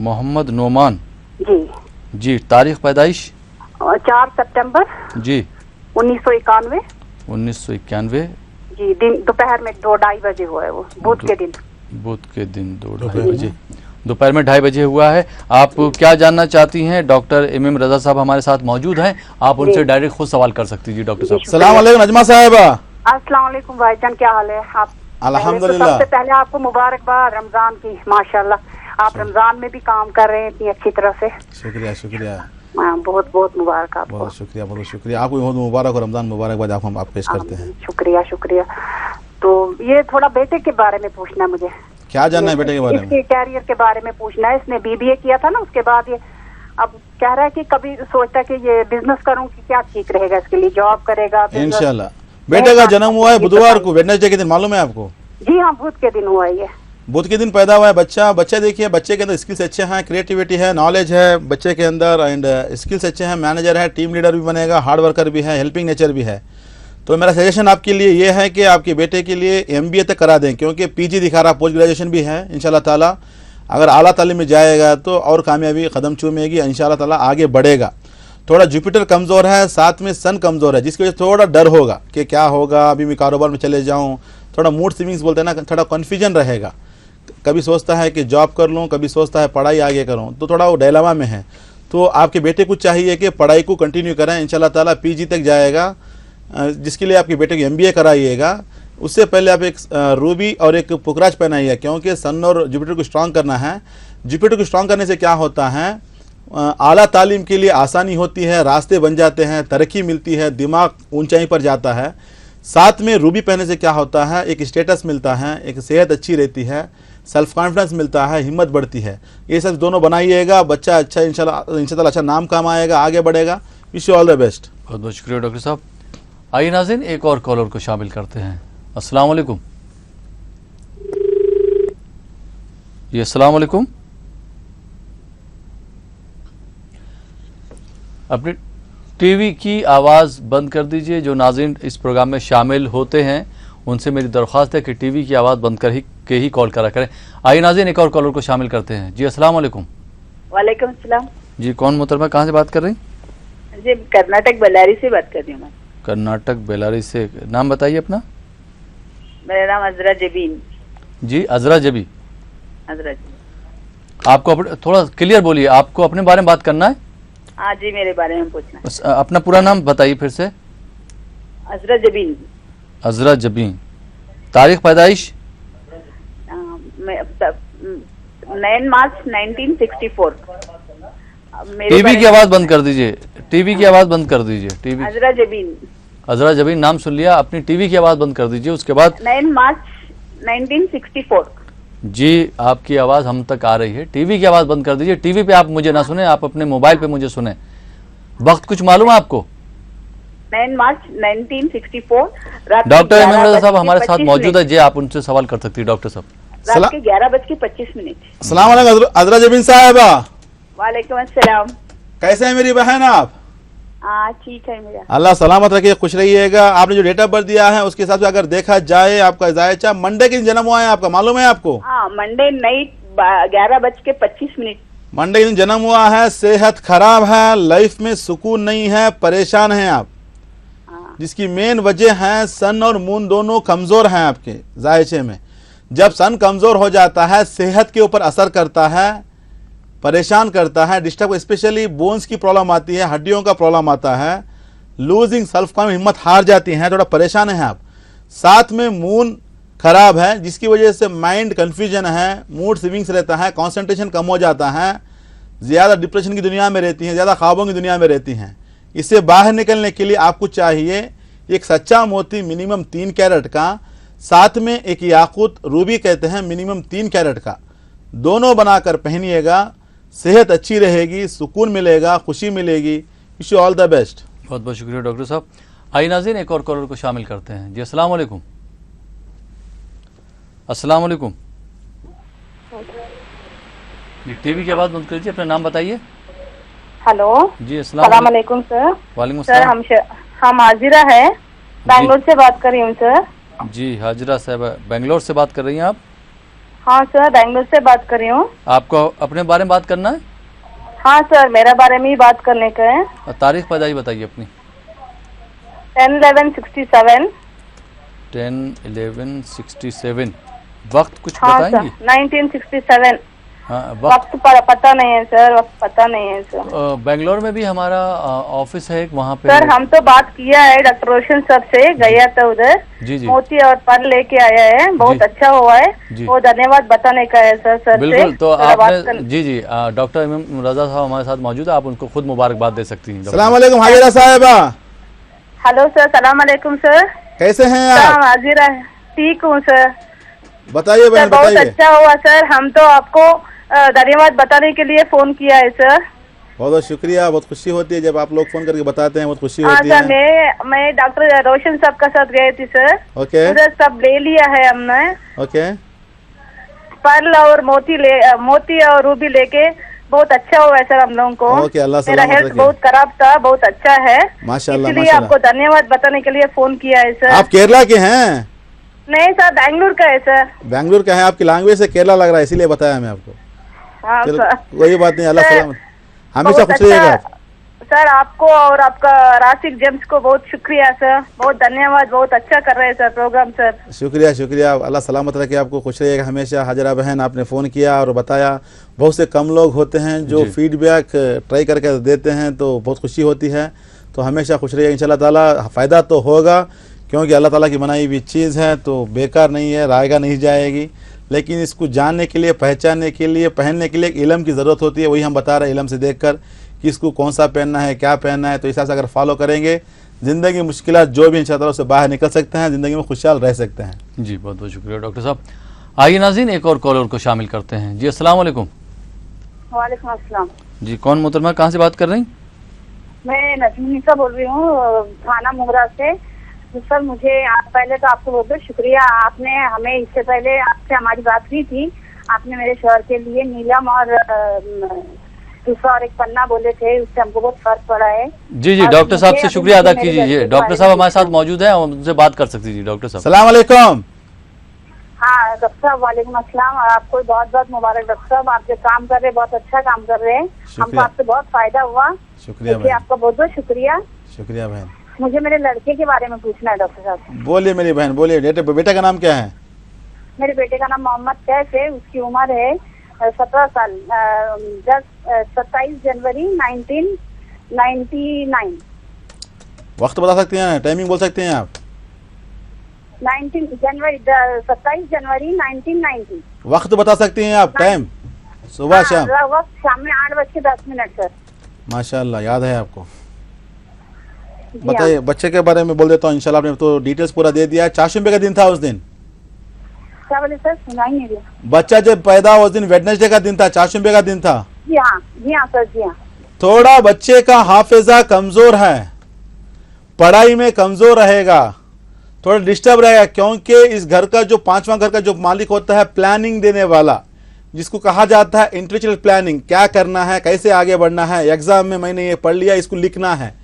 मोहम्मद नोमान। जी। जी, तारीख पैदाइश? 4 सितंबर जी 1991। 1991। जी, दिन दोपहर में 2-2:30 बजे हुआ है वो, बुध के दिन। बुध के दिन 2-2:30 बजे दोपहर में 2:30 बजे हुआ है। आप क्या जानना चाहती हैं? डॉक्टर एम रज़ा साहब हमारे साथ मौजूद हैं, आप उनसे डायरेक्ट खुद सवाल कर सकती जी डॉक्टर साहब। सलाम अलैकुम नजमा साहिबा। अस्सलाम वालेकुम भाईजान, क्या हाल है आप? अल्हम्दुलिल्लाह। सबसे पहले आपको मुबारकबाद रमजान की, माशाल्लाह आप रमजान में भी काम कर रहे हैं इतनी अच्छी तरह से। शुक्रिया शुक्रिया, बहुत बहुत मुबारक आपको। बहुत शुक्रिया, बहुत शुक्रिया। आपको बहुत मुबारक और रमजान मुबारकबाद आप हम आप पेश करते हैं। शुक्रिया शुक्रिया। तो ये थोड़ा बेटे के बारे में पूछना है मुझे। क्या जानना है बेटे के बारे में? इसके कैरियर के बारे में पूछना है। इसने BBA किया था ना, उसके बाद ये अब कह रहा है कि कभी सोचता है कि ये बिजनेस करूं कि क्या ठीक रहेगा इसके लिए, जॉब करेगा business? इंशाल्लाह। बेटे का जन्म हुआ है बुधवार को, वेडनेसडे के दिन, मालूम है आपको? जी हाँ, बुध के दिन हुआ है ये। बुध के दिन पैदा हुआ है बच्चा। बच्चा देखिए, बच्चे के अंदर स्किल्स अच्छे हैं, क्रिएटिविटी है, नॉलेज है बच्चे के अंदर, एंड स्किल्स अच्छे हैं, मैनेजर है, टीम लीडर भी बनेगा, हार्ड वर्कर भी है, हेल्पिंग नेचर भी है। तो मेरा सजेशन आपके लिए ये है कि आपके बेटे के लिए MBA तक करा दें, क्योंकि PG दिखा रहा, पोस्ट ग्रेजुएशन भी है। इंशाल्लाह ताला अगर आला तालीम में जाएगा तो और कामयाबी कदम चूमेगी, इंशाल्लाह ताला आगे बढ़ेगा। थोड़ा जुपिटर कमज़ोर है, साथ में सन कमज़ोर है, जिसकी वजह से थोड़ा डर होगा कि क्या होगा, अभी मैं कारोबार में चले जाऊँ, थोड़ा मूड स्विंग्स बोलते हैं ना, थोड़ा कन्फ्यूजन रहेगा। कभी सोचता है कि जॉब कर लूँ, कभी सोचता है पढ़ाई आगे करूँ, तो थोड़ा वो डायलेमा में है। तो आपके बेटे को चाहिए कि पढ़ाई को कंटिन्यू करें, इंशाल्लाह ताला PG तक जाएगा, जिसके लिए आपके बेटे को MBA कराइएगा। उससे पहले आप एक रूबी और एक पुखराज पहनाइए, क्योंकि सन और जुपिटर को स्ट्रॉन्ग करना है। जुपिटर को स्ट्रॉन्ग करने से क्या होता है, आला तालीम के लिए आसानी होती है, रास्ते बन जाते हैं, तरक्की मिलती है, दिमाग ऊंचाई पर जाता है। साथ में रूबी पहनने से क्या होता है, एक स्टेटस मिलता है, एक सेहत अच्छी रहती है, सेल्फ कॉन्फिडेंस मिलता है, हिम्मत बढ़ती है। ये सब दोनों बनाइएगा, बच्चा अच्छा इंशाल्लाह अच्छा नाम कमाएगा, आगे बढ़ेगा। Wish you all the best. बहुत बहुत शुक्रिया डॉक्टर साहब। आइए नाज़रीन, एक और कॉलर को शामिल करते हैं। अस्सलाम वालेकुम। जी अस्सलाम वालेकुम। अपनी टीवी की आवाज़ बंद कर दीजिए। जो नाज़रीन इस प्रोग्राम में शामिल होते हैं उनसे मेरी दरख्वास्त है कि टीवी की आवाज़ बंद कर ही कॉल करा करें। आइए नाज़रीन एक और कॉलर को शामिल करते हैं। जी अस्सलाम वालेकुम। वालेकुम सलाम। जी कौन मोहतरमा, कहाँ से बात कर रही? जी कर्नाटक बेलारी से बात कर रही हूँ मैं। कर्नाटक बेलारी से। नाम बताइए अपना। मेरा नाम अजरा जबीन। जी अजरा जबी। अजरा जबीन। आपको थोड़ा क्लियर बोलिए, आपको अपने बारे में बात करना है? हाँ जी, मेरे बारे में पूछना है। अपना पूरा नाम बताइए फिर से। अजरा जबीन। अजरा जबीन। तारीख पैदाइश? 9 मार्च 1964। टीवी की आवाज बंद कर दीजिए, टीवी की आवाज बंद कर दीजिए। टीवी। अजरा जबीन। अजरा जबीन नाम सुन लिया, अपनी टीवी की आवाज बंद कर दीजिए। उसके बाद 9 मार्च 1964। जी आपकी आवाज हम तक आ रही है, टीवी की आवाज बंद कर दीजिए। टीवी पे आप मुझे ना सुने, आप अपने मोबाइल पे मुझे सुने। वक्त कुछ मालूम है आपको? 9 मार्च 1964 डॉक्टर एम रजा साहब हमारे साथ मौजूद है जी, आप उनसे सवाल कर सकती है डॉक्टर साहब। रात के 11:25। अस्सलाम वालेकुम अजरा जबीन साहबा। वालेकुम अस्सलाम। कैसे हैं मेरी बहन आप? हाँ ठीक है मेरा। अल्लाह सलामत रखिए, खुश रहिएगा। आपने जो डेट ऑफ बर्थ दिया है उसके हिसाब से अगर देखा जाए आपका जायचा मंडे के दिन जन्म हुआ है आपका, मालूम है आपको? हाँ मंडे नाइट 11:25। मंडे के दिन जन्म हुआ है। सेहत खराब है, लाइफ में सुकून नहीं है, परेशान हैं आप, जिसकी मेन वजह है सन और मून दोनों कमजोर हैं आपके जायचे में। जब सन कमजोर हो जाता है सेहत के ऊपर असर करता है, परेशान करता है, डिस्टर्ब, स्पेशली बोन्स की प्रॉब्लम आती है, हड्डियों का प्रॉब्लम आता है, लूजिंग सेल्फ कॉन्फिडेंस, हिम्मत हार जाती है, थोड़ा परेशान है आप। साथ में मून खराब है जिसकी वजह से माइंड कंफ्यूजन है, मूड स्विंग्स रहता है, कंसंट्रेशन कम हो जाता है, ज़्यादा डिप्रेशन की दुनिया में रहती हैं, ज़्यादा ख्वाबों की दुनिया में रहती हैं। इससे बाहर निकलने के लिए आपको चाहिए एक सच्चा मोती मिनिमम 3 कैरेट का, साथ में एक याकूत रूबी कहते हैं मिनिमम 3 कैरेट का, दोनों बनाकर पहनिएगा। सेहत अच्छी रहेगी, सुकून मिलेगा, खुशी मिलेगी। Wish you all the best. बहुत बहुत शुक्रिया डॉक्टर साहब। आइए नाज़रीन एक और कॉलर को शामिल करते हैं। जी अस्सलाम वालेकुम। अस्सलाम वालेकुम। जी टीवी की आवाज़ बंद कर दीजिए, अपना नाम बताइए। हेलो जी अस्सलाम वालेकुम सर। वालेकुम सर हम हाजिरा है, बैंगलोर से बात कर रही हूँ सर। जी हाजिरा साहब बेंगलोर से बात कर रही हैं आप? हाँ सर बैंगलोर से बात कर रही हूँ। आपको अपने बारे में बात करना है? हाँ सर मेरा बारे में ही बात करने का है। तारीख पैदाइश बताइए अपनी। 10/11/67। 10/11/67। वक्त कुछ हाँ बताएंगी? सर 1967। हाँ वक्त पता नहीं है सर, वक्त पता नहीं है सर। बेंगलोर में भी हमारा ऑफिस है एक, वहाँ पे सर हम तो बात किया है डॉक्टर रोशन साहब से, गया था उधर। जी जी मोती और पर लेके आया है, बहुत अच्छा हुआ है, वो धन्यवाद बताने का है सर बिल्कुल। तो सर आपने जी जी डॉक्टर एम रजा साहब हमारे साथ मौजूद है, आप उनको खुद मुबारकबाद दे सकती हैं। अस्सलाम वालेकुम हाजिरा साहिबा। हेलो सर, सलाम अलैकुम सर। कैसे हैं आप? हाजिरा है, ठीक हूँ सर। बताइए सर बहन बहुत बताइए। अच्छा हुआ सर, हम तो आपको धन्यवाद बताने के लिए फोन किया है सर। बहुत बहुत शुक्रिया, बहुत खुशी होती है जब आप लोग फोन करके बताते हैं, बहुत खुशी हाँ होती सर, है। मैं डॉक्टर रोशन साहब का साथ गई थी सर। ओके उधर सब ले लिया है हमने। ओके पर्ल और मोती और रूबी लेके बहुत अच्छा हुआ है सर हम लोगों को। ओके, अल्लाह मेरा सलामत हेल्थ रखे। बहुत खराब था, बहुत अच्छा है, माशाल्लाह इसलिए माशाल्लाह। आपको धन्यवाद बताने के लिए फोन किया है सर। आप केरला के हैं? नहीं सर बेंगलुरु का है सर। बेंगलुरु का है, आपकी लैंग्वेज से केरला लग रहा है इसीलिए बताया मैं आपको। हाँ चलो सर, कोई बात नहीं, अल्लाह सर, सलामत, हमेशा बहुत खुश रहिएगा अच्छा आप। सर आपको और आपका राशिक जेम्स को बहुत शुक्रिया सर, बहुत धन्यवाद, बहुत अच्छा कर रहे हैं सर प्रोग्राम सर। शुक्रिया शुक्रिया, अल्लाह सलामत रखे आपको, खुश रहिएगा हमेशा। हाजरा बहन आपने फ़ोन किया और बताया, बहुत से कम लोग होते हैं जो जी। फीडबैक ट्राई करके देते हैं तो बहुत खुशी होती है। तो हमेशा खुश रहिएगा, इंशाल्लाह ताला फ़ायदा तो होगा, क्योंकि अल्लाह ताला की बनाई हुई चीज़ है तो बेकार नहीं है, रायगा नहीं जाएगी। लेकिन इसको जानने के लिए, पहचानने के लिए, पहनने के लिए एक इलम की ज़रूरत होती है, वही हम बता रहे हैं इलम से देखकर कि इसको कौन सा पहनना है, क्या पहनना है। तो इस हिसाब से अगर फॉलो करेंगे ज़िंदगी मुश्किलात जो भी इंशाअल्लाह उससे बाहर निकल सकते हैं, ज़िंदगी में खुशहाल रह सकते हैं। जी बहुत बहुत शुक्रिया डॉक्टर साहब। आइए नाज़रीन एक और कॉलर को शामिल करते हैं। जी अस्सलाम वालेकुम। वालेकुम अस्सलाम। जी कौन मोहतरमा, कहाँ से बात कर रही? मैं नजमीसा बोल रही हूँ, थाना मुगरा से। तो सर मुझे पहले तो आपको बहुत बहुत शुक्रिया, आपने हमें इससे पहले आपसे हमारी बात हुई थी, आपने मेरे शोहर के लिए नीलम और दूसरा और एक पन्ना बोले थे, उससे हमको बहुत फर्क पड़ा है। जी जी, और डॉक्टर साहब मुझे से अभी शुक्रिया अदा मेरे कीजिए। लड़के के डॉक्टर बारे साहब में हमारे साथ पूछना मौजूद हैं, उनसे बात कर सकती जी। डॉक्टर साहब सलाम अलैकुम। हाँ डॉक्टर साहब, वालेकुम अस्सलाम। और आपको बहुत बहुत मुबारक डॉक्टर साहब, आप जो काम कर रहे हैं बहुत अच्छा काम कर रहे हैं, हमको शुक्रिया। आपसे बहुत फायदा हुआ। शुक्रिया देखिए, बहन, आपका बहुत बहुत शुक्रिया। शुक्रिया बहन। मुझे मेरे लड़के के बारे में पूछना है डॉक्टर साहब। बोलिए मेरी बहन, बोलिए। बेटे का नाम क्या है? मेरे बेटे का नाम मोहम्मद कैफ है, उसकी उम्र है 17 साल। 27 जनवरी 1999। वक्त बता सकते हैं, टाइमिंग बोल सकते हैं आप? 27 जनवरी 1990। वक्त बता सकती हैं आप? टाइम सुबह शाम? वक्त शाम में 8:10 सर। माशाल्लाह, याद है आपको। जी बताइए, हाँ। बच्चे के बारे में बोल देता हूँ इंशाल्लाह। आपने तो डिटेल्स पूरा दे दिया है। चाशुंबे का दिन था उस दिन। क्या बोले सर, सुनाई नहीं दिया। बच्चा जब पैदा उस दिन वेडनेसडे का दिन था, चाशुंबे का दिन था। जी हाँ सर, जी हाँ। थोड़ा बच्चे का हाफिजा कमजोर है, पढ़ाई में कमजोर रहेगा, थोड़ा डिस्टर्ब रहेगा, क्योंकि इस घर का जो 5वां घर का जो मालिक होता है, प्लानिंग देने वाला, जिसको कहा जाता है इंटेलेक्चुअल प्लानिंग, क्या करना है, कैसे आगे बढ़ना है, एग्जाम में मैंने ये पढ़ लिया, इसको लिखना है।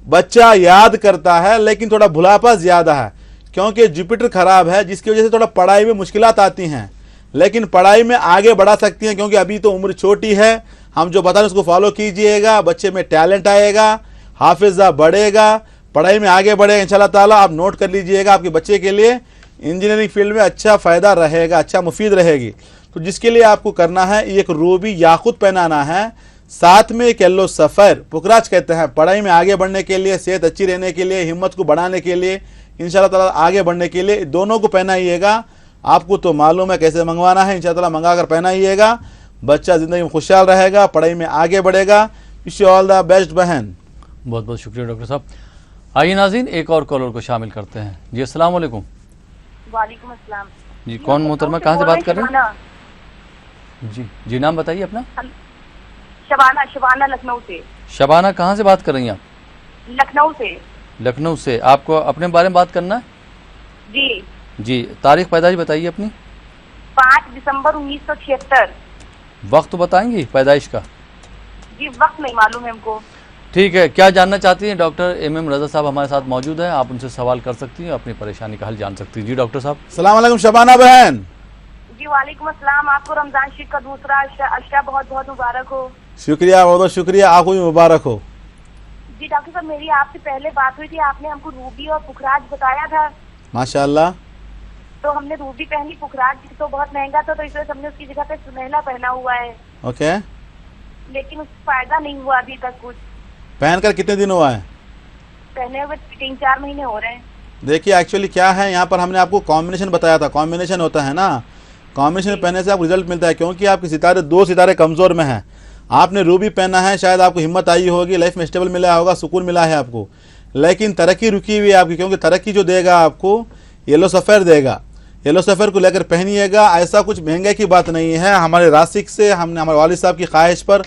बच्चा याद करता है लेकिन थोड़ा भुलापा ज्यादा है, क्योंकि जुपिटर खराब है, जिसकी वजह से थोड़ा पढ़ाई में मुश्किलात आती हैं। लेकिन पढ़ाई में आगे बढ़ा सकती हैं, क्योंकि अभी तो उम्र छोटी है। हम जो बता रहे हैं उसको फॉलो कीजिएगा, बच्चे में टैलेंट आएगा, हाफिजा बढ़ेगा, पढ़ाई में आगे बढ़ेगा इंशाल्लाह ताला। आप नोट कर लीजिएगा, आपके बच्चे के लिए इंजीनियरिंग फील्ड में अच्छा फ़ायदा रहेगा, अच्छा मुफीद रहेगी। तो जिसके लिए आपको करना है, एक रूबी याकूत पहनाना है, साथ में एक येलो सफ़र, पुखराज कहते हैं, पढ़ाई में आगे बढ़ने के लिए, सेहत अच्छी रहने के लिए, हिम्मत को बढ़ाने के लिए, इंशाल्लाह ताला आगे बढ़ने के लिए दोनों को पहनाइएगा। आपको तो मालूम है कैसे मंगवाना है, इंशाल्लाह ताला मंगा कर पहनाइएगा। बच्चा ज़िंदगी में खुशहाल रहेगा, पढ़ाई में आगे बढ़ेगा। Wish you all the best बहन। बहुत बहुत शुक्रिया डॉक्टर साहब। आइए नाज़रीन, एक और कॉलर को शामिल करते हैं। जी अस्सलाम वालेकुम। वालेकुम अस्सलाम। जी, कौन मोहतरमा, कहाँ से बात कर रहे हैं? जी, नाम बताइए अपना। शबाना लखनऊ से। शबाना, कहाँ से बात कर रही हैं आप? लखनऊ से। लखनऊ से। आपको अपने बारे में बात करना है? जी, तारीख पैदाइश बताइए अपनी। 5 दिसंबर 1976। वक्त बताएंगी पैदाइश का? जी, वक्त नहीं मालूम है हमको। ठीक है, क्या जानना चाहती हैं? डॉक्टर MM रजा साहब हमारे साथ मौजूद हैं, आप उनसे सवाल कर सकती हैं, अपनी परेशानी का हल जान सकती हैं। जी डॉक्टर साहब। सलाम वालेकुम शबाना बहन। जी वालेकुम अस्सलाम। आपको रमजान शरीफ का दूसरा अशरा बहुत बहुत मुबारक हो। शुक्रिया, बहुत बहुत शुक्रिया, आपको भी मुबारक हो। जी डॉक्टर साहब, मेरी आपसे पहले बात हुई थी, आपने हमको रूबी और पुखराज बताया था। माशाल्लाह। तो हमने रूबी पहनी, पुखराज तो बहुत महंगा था, तो इस वजह से हमने उसकी जगह पे सुनहला पहना हुआ है। ओके। लेकिन उसका फायदा नहीं हुआ अभी तक कुछ। पहनकर कितने दिन हुआ है? पहने हुए 3-4 महीने हो रहे हैं। देखिए एक्चुअली क्या है, यहाँ पर हमने आपको कॉम्बिनेशन बताया था, कॉम्बिनेशन होता है ना, कॉम्बिनेशन पहनने से आपको रिजल्ट मिलता है, क्योंकि आपके सितारे 2 सितारे कमज़ोर में हैं। आपने रूबी पहना है, शायद आपको हिम्मत आई होगी, लाइफ में स्टेबल मिला होगा, सुकून मिला है आपको, लेकिन तरक्की रुकी हुई है आपकी, क्योंकि तरक्की जो देगा आपको येलो सफ़र देगा। येलो सफ़र को लेकर पहनिएगा। ऐसा कुछ महंगे की बात नहीं है, हमारे रासिक से हमने हमारे वालिद साहब की ख्वाहिश पर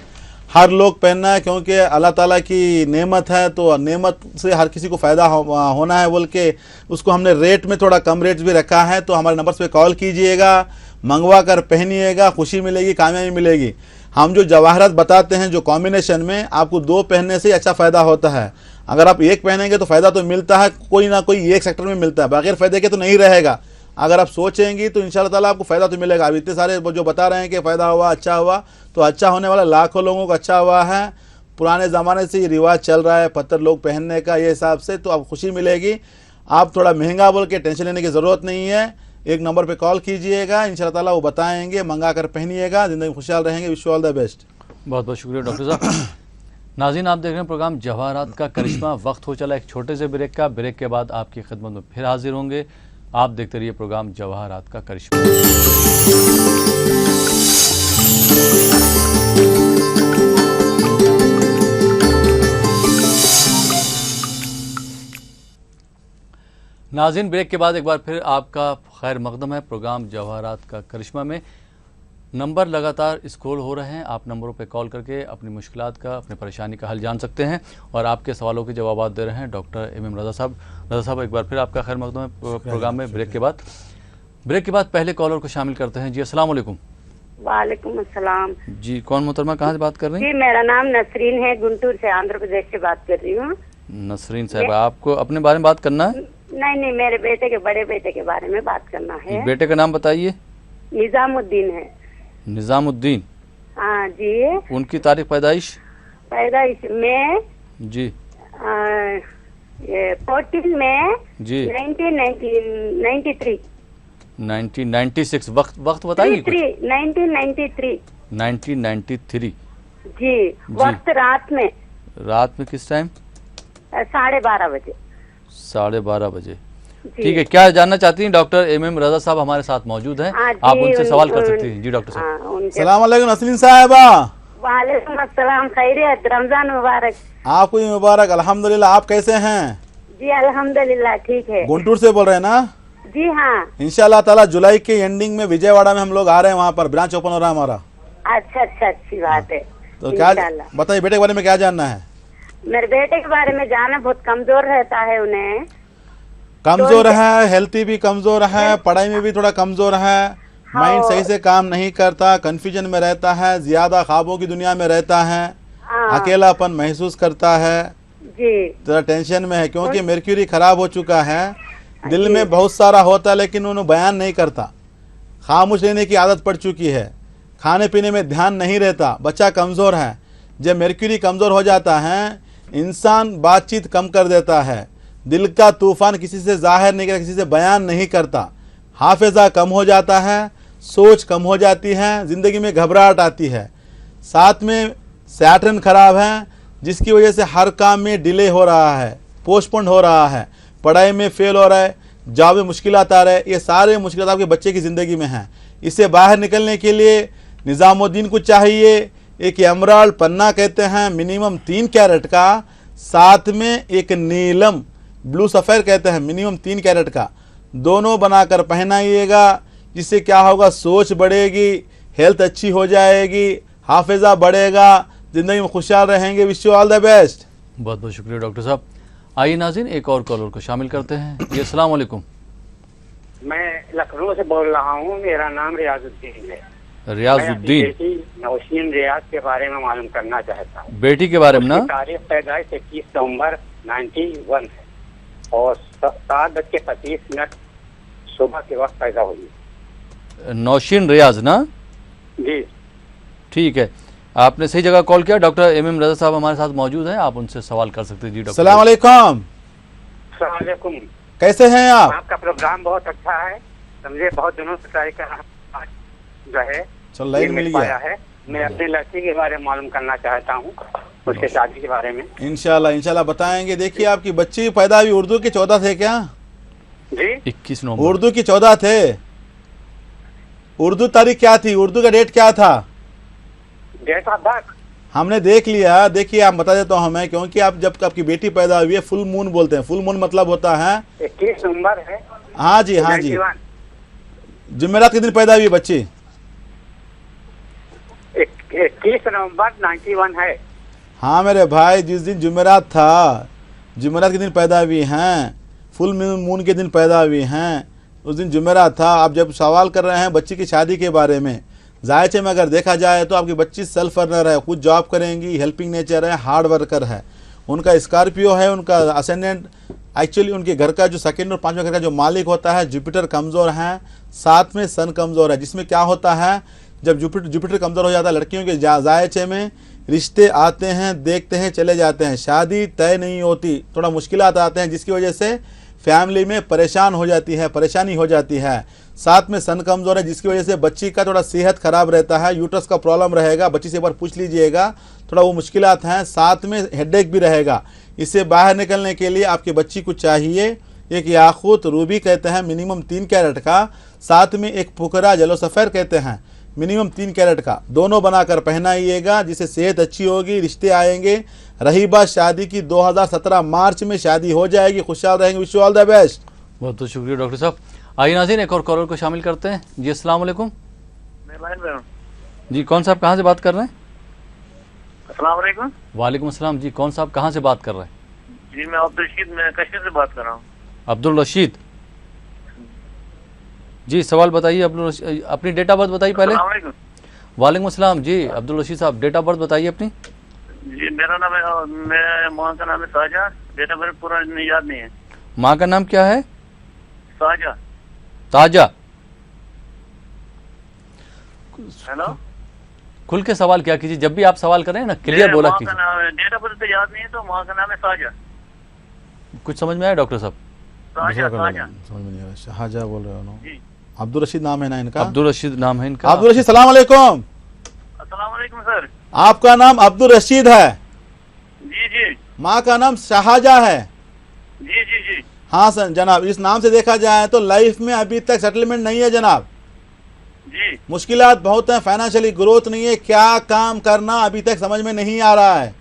हर लोग पहनना है, क्योंकि अल्लाह ताला की नेमत है, तो नेमत से हर किसी को फ़ायदा होना है बोल के उसको हमने रेट में थोड़ा कम रेट भी रखा है। तो हमारे नंबर पे कॉल कीजिएगा, मंगवा कर पहनिएगा, खुशी मिलेगी, कामयाबी मिलेगी। हम जो जवाहरात बताते हैं, जो कॉम्बिनेशन में आपको 2 पहनने से अच्छा फ़ायदा होता है। अगर आप एक पहनेंगे तो फ़ायदा तो मिलता है, कोई ना कोई एक सेक्टर में मिलता है, बगैर फ़ायदे के तो नहीं रहेगा। अगर आप सोचेंगी तो इंशाल्लाह ताला आपको फ़ायदा तो मिलेगा। अब इतने सारे जो बता रहे हैं कि फ़ायदा हुआ, अच्छा हुआ, तो अच्छा होने वाला लाखों लोगों को अच्छा हुआ है। पुराने ज़माने से ये रिवाज चल रहा है पत्थर लोग पहनने का, ये हिसाब से तो आपको खुशी मिलेगी। आप थोड़ा महंगा बोल के टेंशन लेने की ज़रूरत नहीं है। एक नंबर पे कॉल कीजिएगा, इंशाल्लाह ताला वो बताएंगे, मंगा कर पहनिएगा, ज़िंदगी खुशहाल रहेंगे। Wish you all the best. बहुत बहुत शुक्रिया डॉक्टर साहब। नाज़रीन, आप देख रहे हैं प्रोग्राम जवाहरात का करिश्मा। वक्त हो चला एक छोटे से ब्रेक का। ब्रेक के बाद आपकी खिदमत में फिर हाजिर होंगे। आप देखते रहिए प्रोग्राम जवाहरात का करिश्मा। नाज़रीन, ब्रेक के बाद एक बार फिर आपका खैर मकदम है प्रोग्राम जवाहरात का करिश्मा में। नंबर लगातार स्क्रॉल हो रहे हैं, आप नंबरों पे कॉल करके अपनी मुश्किलात का, अपनी परेशानी का हल जान सकते हैं और आपके सवालों के जवाब दे रहे हैं डॉक्टर MM रजा साहब। रजा साहब, एक बार फिर आपका खैर मकदम है प्रोग्राम में। ब्रेक के बाद पहले कॉलर को शामिल करते हैं। जी अस्सलाम वालेकुम। वालेकुम अस्सलाम जी, कौन मोहतरमा, कहाँ से बात कर रही हैं? जी, मेरा नाम नसरीन है, गुंटूर से, आंध्र प्रदेश से बात कर रही हूँ। नसरीन साहब, आपको अपने बारे में बात करना है? नहीं नहीं, मेरे बेटे के, बड़े बेटे के बारे में बात करना है। बेटे का नाम बताइए। निजामुद्दीन है। निजामुद्दीन। हाँ जी। उनकी तारीख पैदाइश? पैदाइश में जी 14 में जी 1993। 1996। वक्त बताइए कुछ। 1993। 1993 जी। वक्त रात में किस टाइम? 12:30 बजे। 12:30 बजे। जी। ठीक है, क्या जानना चाहती हैं? डॉक्टर एमएम रजा साहब हमारे साथ मौजूद हैं, हाँ जी, आप उनसे सवाल कर सकती हैं। जी डॉक्टर साहब। सलाम अलैकुम नसरीन साहिबा। वालेकुम अस्सलाम, खैरियत, रमजान मुबारक। आपको भी मुबारक। अल्हम्दुलिल्लाह। आप कैसे हैं? जी अल्हम्दुलिल्लाह ठीक है। गुंटूर से बोल रहे हैं ना? जी हाँ। इंशाल्लाह ताला जुलाई के एंडिंग में विजयवाड़ा में हम लोग आ रहे हैं, वहाँ पर ब्रांच ओपन हो रहा है हमारा। अच्छा अच्छा, अच्छी बात है। तो क्या बताइए, बेटे के बारे में क्या जानना है? मेरे बेटे के बारे में जानना, बहुत कमजोर रहता है, उन्हें कमजोर है, हेल्थी भी कमजोर है, पढ़ाई में भी थोड़ा कमजोर है, माइंड सही से काम नहीं करता, कंफ्यूजन में रहता है, ज्यादा ख्वाबों की दुनिया में रहता है, अकेलापन महसूस करता है, जी थोड़ा टेंशन में है क्योंकि मर्क्यूरी खराब हो चुका है। दिल में बहुत सारा होता है लेकिन उन्हें बयान नहीं करता, खामोश रहने की आदत पड़ चुकी है, खाने पीने में ध्यान नहीं रहता, बच्चा कमज़ोर है। जब मर्क्यूरी कमज़ोर हो जाता है इंसान बातचीत कम कर देता है, दिल का तूफान किसी से जाहिर नहीं करता, किसी से बयान नहीं करता, हाफिज़ा कम हो जाता है, सोच कम हो जाती है, ज़िंदगी में घबराहट आती है। साथ में सैटर्न खराब है जिसकी वजह से हर काम में डिले हो रहा है, पोस्टपोन हो रहा है, पढ़ाई में फेल हो रहा है, जॉब में मुश्किलात आ रहा है। ये सारे मुश्किलात आपके बच्चे की ज़िंदगी में हैं। इससे बाहर निकलने के लिए निज़ामुद्दीन को चाहिए एक एमराल्ड पन्ना कहते हैं मिनिमम 3 कैरेट का, साथ में एक नीलम ब्लू सफ़ेद कहते हैं मिनिमम 3 कैरेट का, दोनों बनाकर पहनाइएगा। जिससे क्या होगा, सोच बढ़ेगी, हेल्थ अच्छी हो जाएगी, हाफिज़ा बढ़ेगा, ज़िंदगी में खुशहाल रहेंगे। Wish you all the best. बहुत बहुत शुक्रिया डॉक्टर साहब। आइए नाज़रीन, एक और कॉलर को शामिल करते हैं। जी अस्सलाम वालेकुम। मैं लखनऊ से बोल रहा हूँ, मेरा नाम रियाजुद्दीन है। रियाजुद्दीन। मैं अपनी बेटी नौशीन रियाज के बारे में मालूम करना चाहता हूँ। बेटी के बारे में ना? तारीख पैदाइश 21 नवंबर 91 है और 7:25 सुबह के वक्त पैदा हुई। नौशीन रियाज ना? जी ठीक है, आपने सही जगह कॉल किया। डॉक्टर एमएम रजा साहब हमारे साथ मौजूद हैं, आप उनसे सवाल कर सकते हैं। जी डॉक्टर। सलाम वालेकुम। सलाम। कैसे हैं आप? आपका प्रोग्राम बहुत अच्छा है, समझे बहुत दिनों से ट्राई कर जो है चलो लाइन मिल गया है। मैं अपने लड़की के बारे में मालूम करना चाहता हूँ, उसके शादी के बारे में। इंशाल्लाह बताएंगे। देखिए आपकी बच्ची पैदा हुई उर्दू के 14 थे क्या? जी 21 नवंबर। उर्दू की 14 थे। उर्दू तारीख क्या थी? उर्दू का डेट क्या था? डेट ऑफ बर्थ हमने देख लिया। देखिए आप बता देता हूँ हमें, क्योंकि आप जब आपकी बेटी पैदा हुई है फुल मून बोलते हैं। फुल मून मतलब होता है 21 नवंबर है। हाँ जी हाँ जी, जुमेरात के दिन पैदा हुई बच्ची। 21 नवंबर 91 है। हाँ मेरे भाई, जिस दिन जुमेरात था, जुमेरात के दिन पैदा हुई हैं, फुल मून के दिन पैदा हुई हैं, उस दिन जुमेरात था। आप जब सवाल कर रहे हैं बच्ची की शादी के बारे में, जायचे में अगर देखा जाए तो आपकी बच्ची सेल्फ अर्नर है, खुद जॉब करेंगी, हेल्पिंग नेचर है, हार्ड वर्कर है, उनका स्कॉर्पियो है, उनका असेंडेंट एक्चुअली उनके घर का जो सेकंड और 5वें घर का जो मालिक होता है जुपिटर कमज़ोर है, साथ में सन कमज़ोर है। जिसमें क्या होता है, जब जुपिटर कमज़ोर हो जाता है लड़कियों के जायचे में रिश्ते आते हैं, देखते हैं, चले जाते हैं, शादी तय नहीं होती, थोड़ा मुश्किलात आते हैं, जिसकी वजह से फैमिली में परेशानी हो जाती है। साथ में सन कमज़ोर है जिसकी वजह से बच्ची का थोड़ा सेहत ख़राब रहता है, यूट्रस का प्रॉब्लम रहेगा, बच्ची से एक बार पूछ लीजिएगा, थोड़ा वो मुश्किलात हैं, साथ में हेडेक भी रहेगा। इससे बाहर निकलने के लिए आपकी बच्ची को चाहिए एक याकूत रूबी कहते हैं मिनिमम 3 कैरेट का, साथ में एक पुकरा जलो सफ़ेर कहते हैं मिनिमम 3 कैरेट का, दोनों बनाकर पहनाइएगा, जिससे सेहत अच्छी होगी, रिश्ते आएंगे। रही बात शादी की, 2017 मार्च में शादी हो जाएगी, खुशहाल रहेंगे। Wish you all the best. बहुत बहुत शुक्रिया डॉक्टर साहब। आइए नाज़रीन, एक और कॉलर को शामिल करते हैं। जी अस्सलाम वालेकुम। जी कौन साहब कहाँ से बात कर रहे हैं? अस्सलाम वालेकुम। वालेकुम अस्सलाम। जी कौन साहब कहाँ से बात कर रहे हैं? जी मैं अब्दुल रशीद, मैं कश्मीर से बात कर रहा हूँ। अब्दुल रशीद जी, सवाल बताइए। अब्दुल रशीद, अपनी डेट ऑफ बर्थ बताइए पहले। वालेकुम अस्सलाम जी। अब्दुल रशीद साहब, डेट ऑफ बर्थ बताइए अपनी। जी मेरा नाम है, मैं माँ का नाम है साजा, डेट ऑफ बर्थ पूरा याद नहीं है। माँ का नाम क्या है? साजा। ताजा। हेलो, खुल के सवाल क्या कीजिए, जब भी आप सवाल करें ना क्लियर बोला कीजिए। डेट ऑफ बर्थ याद नहीं है, तो माँ का नाम है साजा। कुछ समझ में आया डॉक्टर साहब? साजा साजा। समझ में नहीं आ रहा, शाहजहाँ बोल रहे हो ना? अब्दुल रशीद नाम है ना इनका? अब्दुल रशीद नाम है इनका। अब्दुल रशीद, सलाम अलैकुम। अस्सलाम वालेकुम सर। आपका नाम अब्दुल रशीद है? जी जी माँ का नाम शाहजहाँ है? जी जी जी। हाँ सर जनाब, इस नाम से देखा जाए तो लाइफ में अभी तक सेटलमेंट नहीं है जनाब जी। मुश्किलात बहुत हैं, फाइनेंशियली ग्रोथ नहीं है, क्या काम करना अभी तक समझ में नहीं आ रहा है।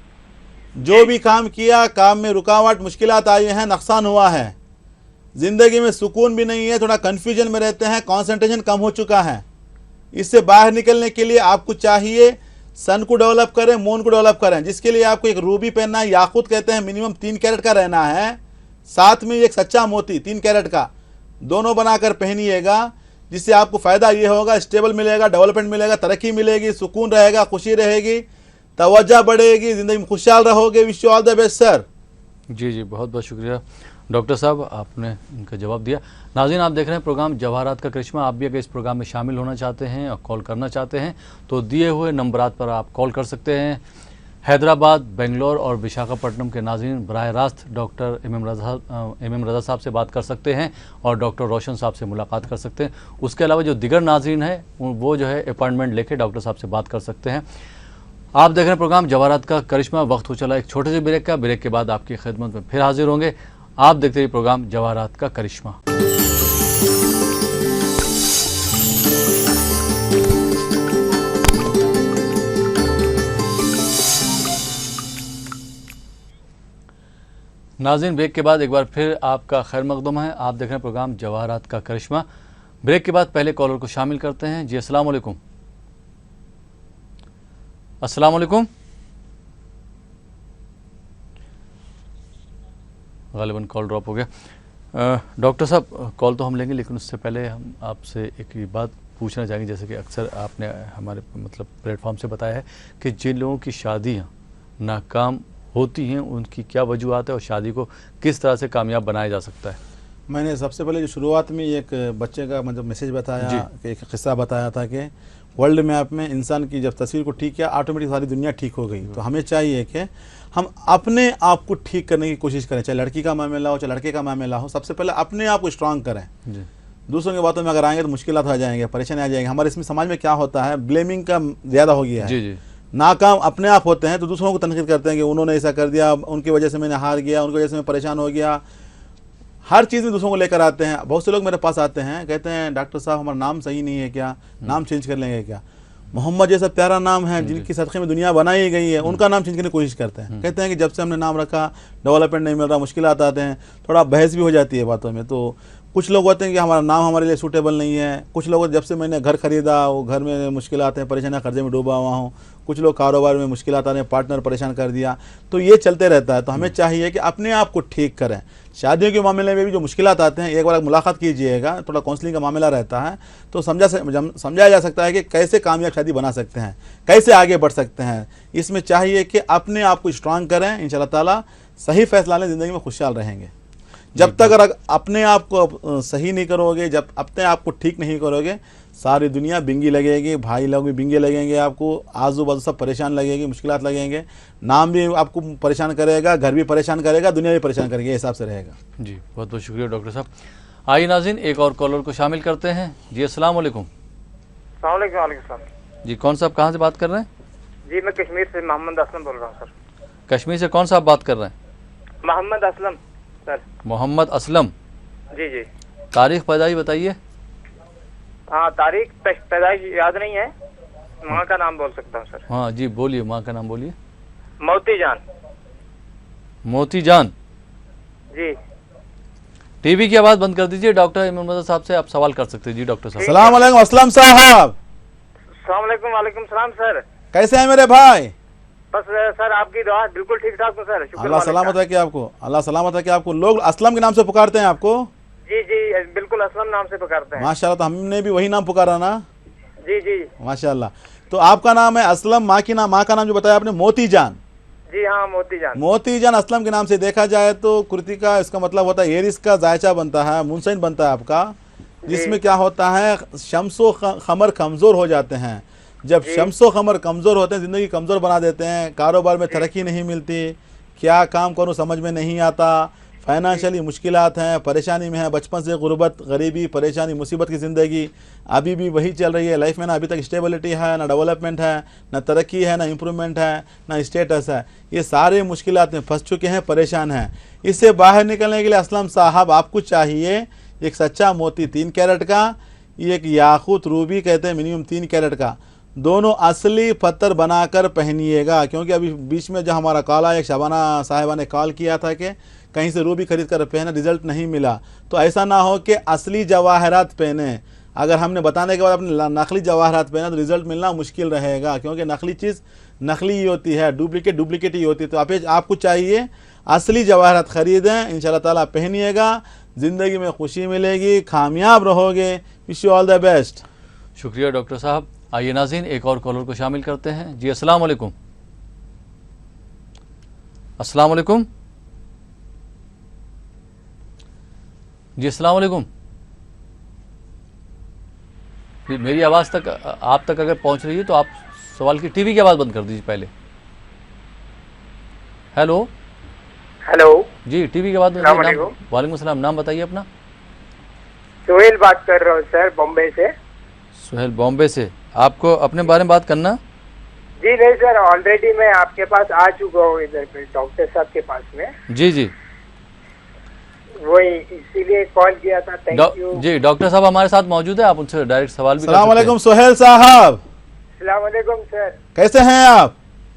जो भी काम किया, काम में रुकावट, मुश्किलात आई हैं, नुकसान हुआ है। जिंदगी में सुकून भी नहीं है, थोड़ा कन्फ्यूजन में रहते हैं, कंसंट्रेशन कम हो चुका है। इससे बाहर निकलने के लिए आपको चाहिए सन को डेवलप करें, मून को डेवलप करें, जिसके लिए आपको एक रूबी पहनना है, याकूत कहते हैं, मिनिमम 3 कैरेट का रहना है, साथ में एक सच्चा मोती 3 कैरेट का, दोनों बनाकर पहनिएगा। जिससे आपको फ़ायदा ये होगा, स्टेबल मिलेगा, डेवलपमेंट मिलेगा, तरक्की मिलेगी, सुकून रहेगा, खुशी रहेगी, तवज्जो बढ़ेगी, ज़िंदगी में खुशहाल रहोगे। Wish you all the best sir. जी जी, बहुत बहुत शुक्रिया डॉक्टर साहब, आपने इनका जवाब दिया। नाज़रीन, आप देख रहे हैं प्रोग्राम जवाहरात का करिश्मा। आप भी अगर इस प्रोग्राम में शामिल होना चाहते हैं और कॉल करना चाहते हैं तो दिए हुए नंबरात पर आप कॉल कर सकते हैं। हैदराबाद, बेंगलोर और विशाखापट्टनम के नाज़रीन बराह रास्त डॉक्टर एम एम रज़ा साहब से बात कर सकते हैं और डॉक्टर रोशन साहब से मुलाकात कर सकते हैं। उसके अलावा जो दिगर नाज़रीन हैं वो जो है अपॉइंटमेंट लेके डॉक्टर साहब से बात कर सकते हैं। आप देख रहे हैं प्रोग्राम जवाहरात का करिश्मा। वक्त हो चला एक छोटे से ब्रेक का। ब्रेक के बाद आपकी खिदमत में फिर हाजिर होंगे। आप देखते रहिए प्रोग्राम जवाहरात का करिश्मा। नाज़रीन, ब्रेक के बाद एक बार फिर आपका खैर मकदम है। आप देख रहे हैं प्रोग्राम जवाहरात का करिश्मा। ब्रेक के बाद पहले कॉलर को शामिल करते हैं। जी अस्सलाम वालेकुम। अस्सलाम वालेकुम। गालिबन कॉल ड्रॉप हो गया। डॉक्टर साहब, कॉल तो हम लेंगे, लेकिन उससे पहले हम आपसे एक ही बात पूछना चाहेंगे। जैसे कि अक्सर आपने हमारे मतलब प्लेटफॉर्म से बताया है कि जिन लोगों की शादियाँ नाकाम होती हैं उनकी क्या वजूहत है और शादी को किस तरह से कामयाब बनाया जा सकता है। मैंने सबसे पहले जो शुरुआत में एक बच्चे का मतलब मैसेज बताया, कि एक किस्सा बताया था कि वर्ल्ड मैप में इंसान की जब तस्वीर को ठीक किया, ऑटोमेटिक सारी दुनिया ठीक हो गई। तो हमें चाहिए कि हम अपने आप को ठीक करने की कोशिश करें, चाहे लड़की का मामला हो चाहे लड़के का मामला हो। सबसे पहले अपने आप को स्ट्रांग करें। दूसरों की बातों में अगर आएंगे तो मुश्किलात आ जाएंगे, परेशानी आ जाएंगे। हमारे इसमें समाज में क्या होता है, ब्लेमिंग का ज़्यादा हो गया है। नाकाम अपने आप होते हैं तो दूसरों को तनकीद करते हैं कि उन्होंने ऐसा कर दिया, उनकी वजह से मैंने हार गया, उनकी वजह से मैं परेशान हो गया। हर चीज़ में दूसरों को लेकर आते हैं। बहुत से लोग मेरे पास आते हैं, कहते हैं डॉक्टर साहब हमारा नाम सही नहीं है क्या, नाम चेंज कर लेंगे क्या। मोहम्मद जैसा प्यारा नाम है, जिनकी सदक़े में दुनिया बनाई गई है, उनका नाम चेंज करने की कोशिश करते हैं। कहते हैं कि जब से हमने नाम रखा डेवलपमेंट नहीं मिल रहा, मुश्किलात आते हैं, थोड़ा बहस भी हो जाती है बातों में। तो कुछ लोग होते हैं कि हमारा नाम हमारे लिए सूटेबल नहीं है। कुछ लोग जब से मैंने घर खरीदा वो घर में मुश्किलात हैं, परेशानियाँ, कर्जे में डूबा हुआ हूँ। कुछ लोग कारोबार में मुश्किलात आ रहे हैं, पार्टनर परेशान कर दिया। तो ये चलते रहता है। तो हमें चाहिए कि अपने आप को ठीक करें। शादियों के मामले में भी जो मुश्किलात आते हैं, एक बार मुलाकात कीजिएगा, थोड़ा काउंसलिंग का मामला रहता है तो समझाया जा सकता है कि कैसे कामयाब शादी बना सकते हैं, कैसे आगे बढ़ सकते हैं। इसमें चाहिए कि अपने आप को स्ट्रांग करें, इंशाअल्लाह ताला सही फैसला लें, ज़िंदगी में खुशहाल रहेंगे। जब तक अगर अपने आप को सही नहीं करोगे, जब अपने आप को ठीक नहीं करोगे, सारी दुनिया बिंगी लगेगी, भाई लोग भी बिंगे लगेंगे, आपको आजू बाजू सब परेशान लगेगी, मुश्किलात लगेंगे, नाम भी आपको परेशान करेगा, घर भी परेशान करेगा, दुनिया भी परेशान करेगी, हिसाब से रहेगा। जी बहुत बहुत शुक्रिया डॉक्टर साहब। आइए नाज़रीन, एक और कॉलर को शामिल करते हैं। जी अस्सलाम वालेकुम। वालेकुम। जी कौन साहब, कहाँ से बात कर रहे हैं? जी मैं कश्मीर से मोहम्मद असलम बोल रहा हूँ सर। कश्मीर से कौन सा आप बात कर रहे हैं? मोहम्मद असलम सर। मोहम्मद असलम। जी जी। तारीख पैदाइश बताइए। हाँ, तारीख पैदाइश याद नहीं है, माँ का नाम बोल सकता हूँ सर। हाँ जी बोलिए, माँ का नाम बोलिए। मोती जान। मोती जान जी। टीवी की आवाज़ बंद कर दीजिए। डॉक्टर इमरान रज़ा साहब से आप सवाल कर सकते हैं। जी डॉक्टर साहब। अस्सलाम वालेकुम असलम साहब। वालेकुम सलाम सर। कैसे हैं मेरे भाई? बस सर आपकी दुआ, बिल्कुल ठीक ठाक हूँ सर। अल्लाह सलामत है कि आपको, अल्लाह सलामत है कि आपको। लोग असलम के नाम से पुकारते हैं आपको? जी जी बिल्कुल असलम नाम से पुकारते हैं। माशाल्लाह, तो हमने भी वही नाम पुकारा ना। जी जी माशाल्लाह। तो आपका नाम है असलम, माँ का नाम जो बताया आपने मोती जान। जी हाँ, मोती जान। मोती जान असलम के नाम से देखा जाए तो कृतिका इसका मतलब होता है एरिस का जायचा बनता है, मुनसैन बनता है आपका, जिसमें क्या होता है शम्सो खमर कमज़ोर हो जाते हैं। जब शम्सो खमर कमज़ोर होते हैं, ज़िंदगी कमज़ोर बना देते हैं, कारोबार में तरक्की नहीं मिलती, क्या काम करूँ समझ में नहीं आता, फाइनेंशियली मुश्किलात हैं, परेशानी में है, बचपन से गुर्बत, गरीबी, परेशानी, मुसीबत की ज़िंदगी अभी भी वही चल रही है। लाइफ में ना अभी तक स्टेबिलिटी है, ना डेवलपमेंट है, ना तरक्की है, ना इम्प्रूवमेंट है, ना स्टेटस है। ये सारे मुश्किलात में फंस चुके हैं, परेशान हैं। इससे बाहर निकलने के लिए असलम साहब आपको चाहिए एक सच्चा मोती 3 कैरेट का, एक याकूत रूबी कहते हैं मिनिमम 3 कैरेट का, दोनों असली पत्थर बनाकर पहनिएगा। क्योंकि अभी बीच में जो हमारा कॉल आया, एक शबाना साहिबा ने कॉल किया था कि कहीं से रूबी खरीद कर पहना, रिजल्ट नहीं मिला। तो ऐसा ना हो कि असली जवाहरात पहने। अगर हमने बताने के बाद अपने नकली जवाहरात पहना तो रिजल्ट मिलना मुश्किल रहेगा, क्योंकि नकली चीज़ नकली ही होती है, डुप्लीकेट ही होती है। तो आपको चाहिए असली जवाहरात ख़रीदें, इंशाल्लाह ताला पहनिएगा, ज़िंदगी में खुशी मिलेगी, कामयाब रहोगे। Wish you all the best. शुक्रिया डॉक्टर साहब। आइए नाज़रीन एक और कॉलर को शामिल करते हैं। जी अस्सलाम वालेकुम। अस्सलाम वालेकुम। जी अस्सलाम वालेकुम। मेरी आवाज़ तक आप तक अगर पहुंच रही है तो आप सवाल की टीवी की आवाज़ बंद कर दीजिए पहले। हेलो हेलो जी, टीवी की आवाज़। वालेकुम सलाम। नाम बताइए अपना। सुहेल बात कर रहा हूँ सर, बॉम्बे से। सुहेल बॉम्बे से। आपको अपने बारे में बात करना? जी नहीं सर, ऑलरेडी मैं आपके पास आ चुका हूँ इधर पे डॉक्टर साहब के पास में। जी जी, वही इसीलिए कॉल किया था। Thank you ji. डॉक्टर साहब हमारे साथ मौजूद है, आप उनसे डायरेक्ट सवाल भी कर सकते हैं। अस्सलाम वालेकुम सुहेल साहब। अस्सलाम वालेकुम सर, कैसे हैं आप?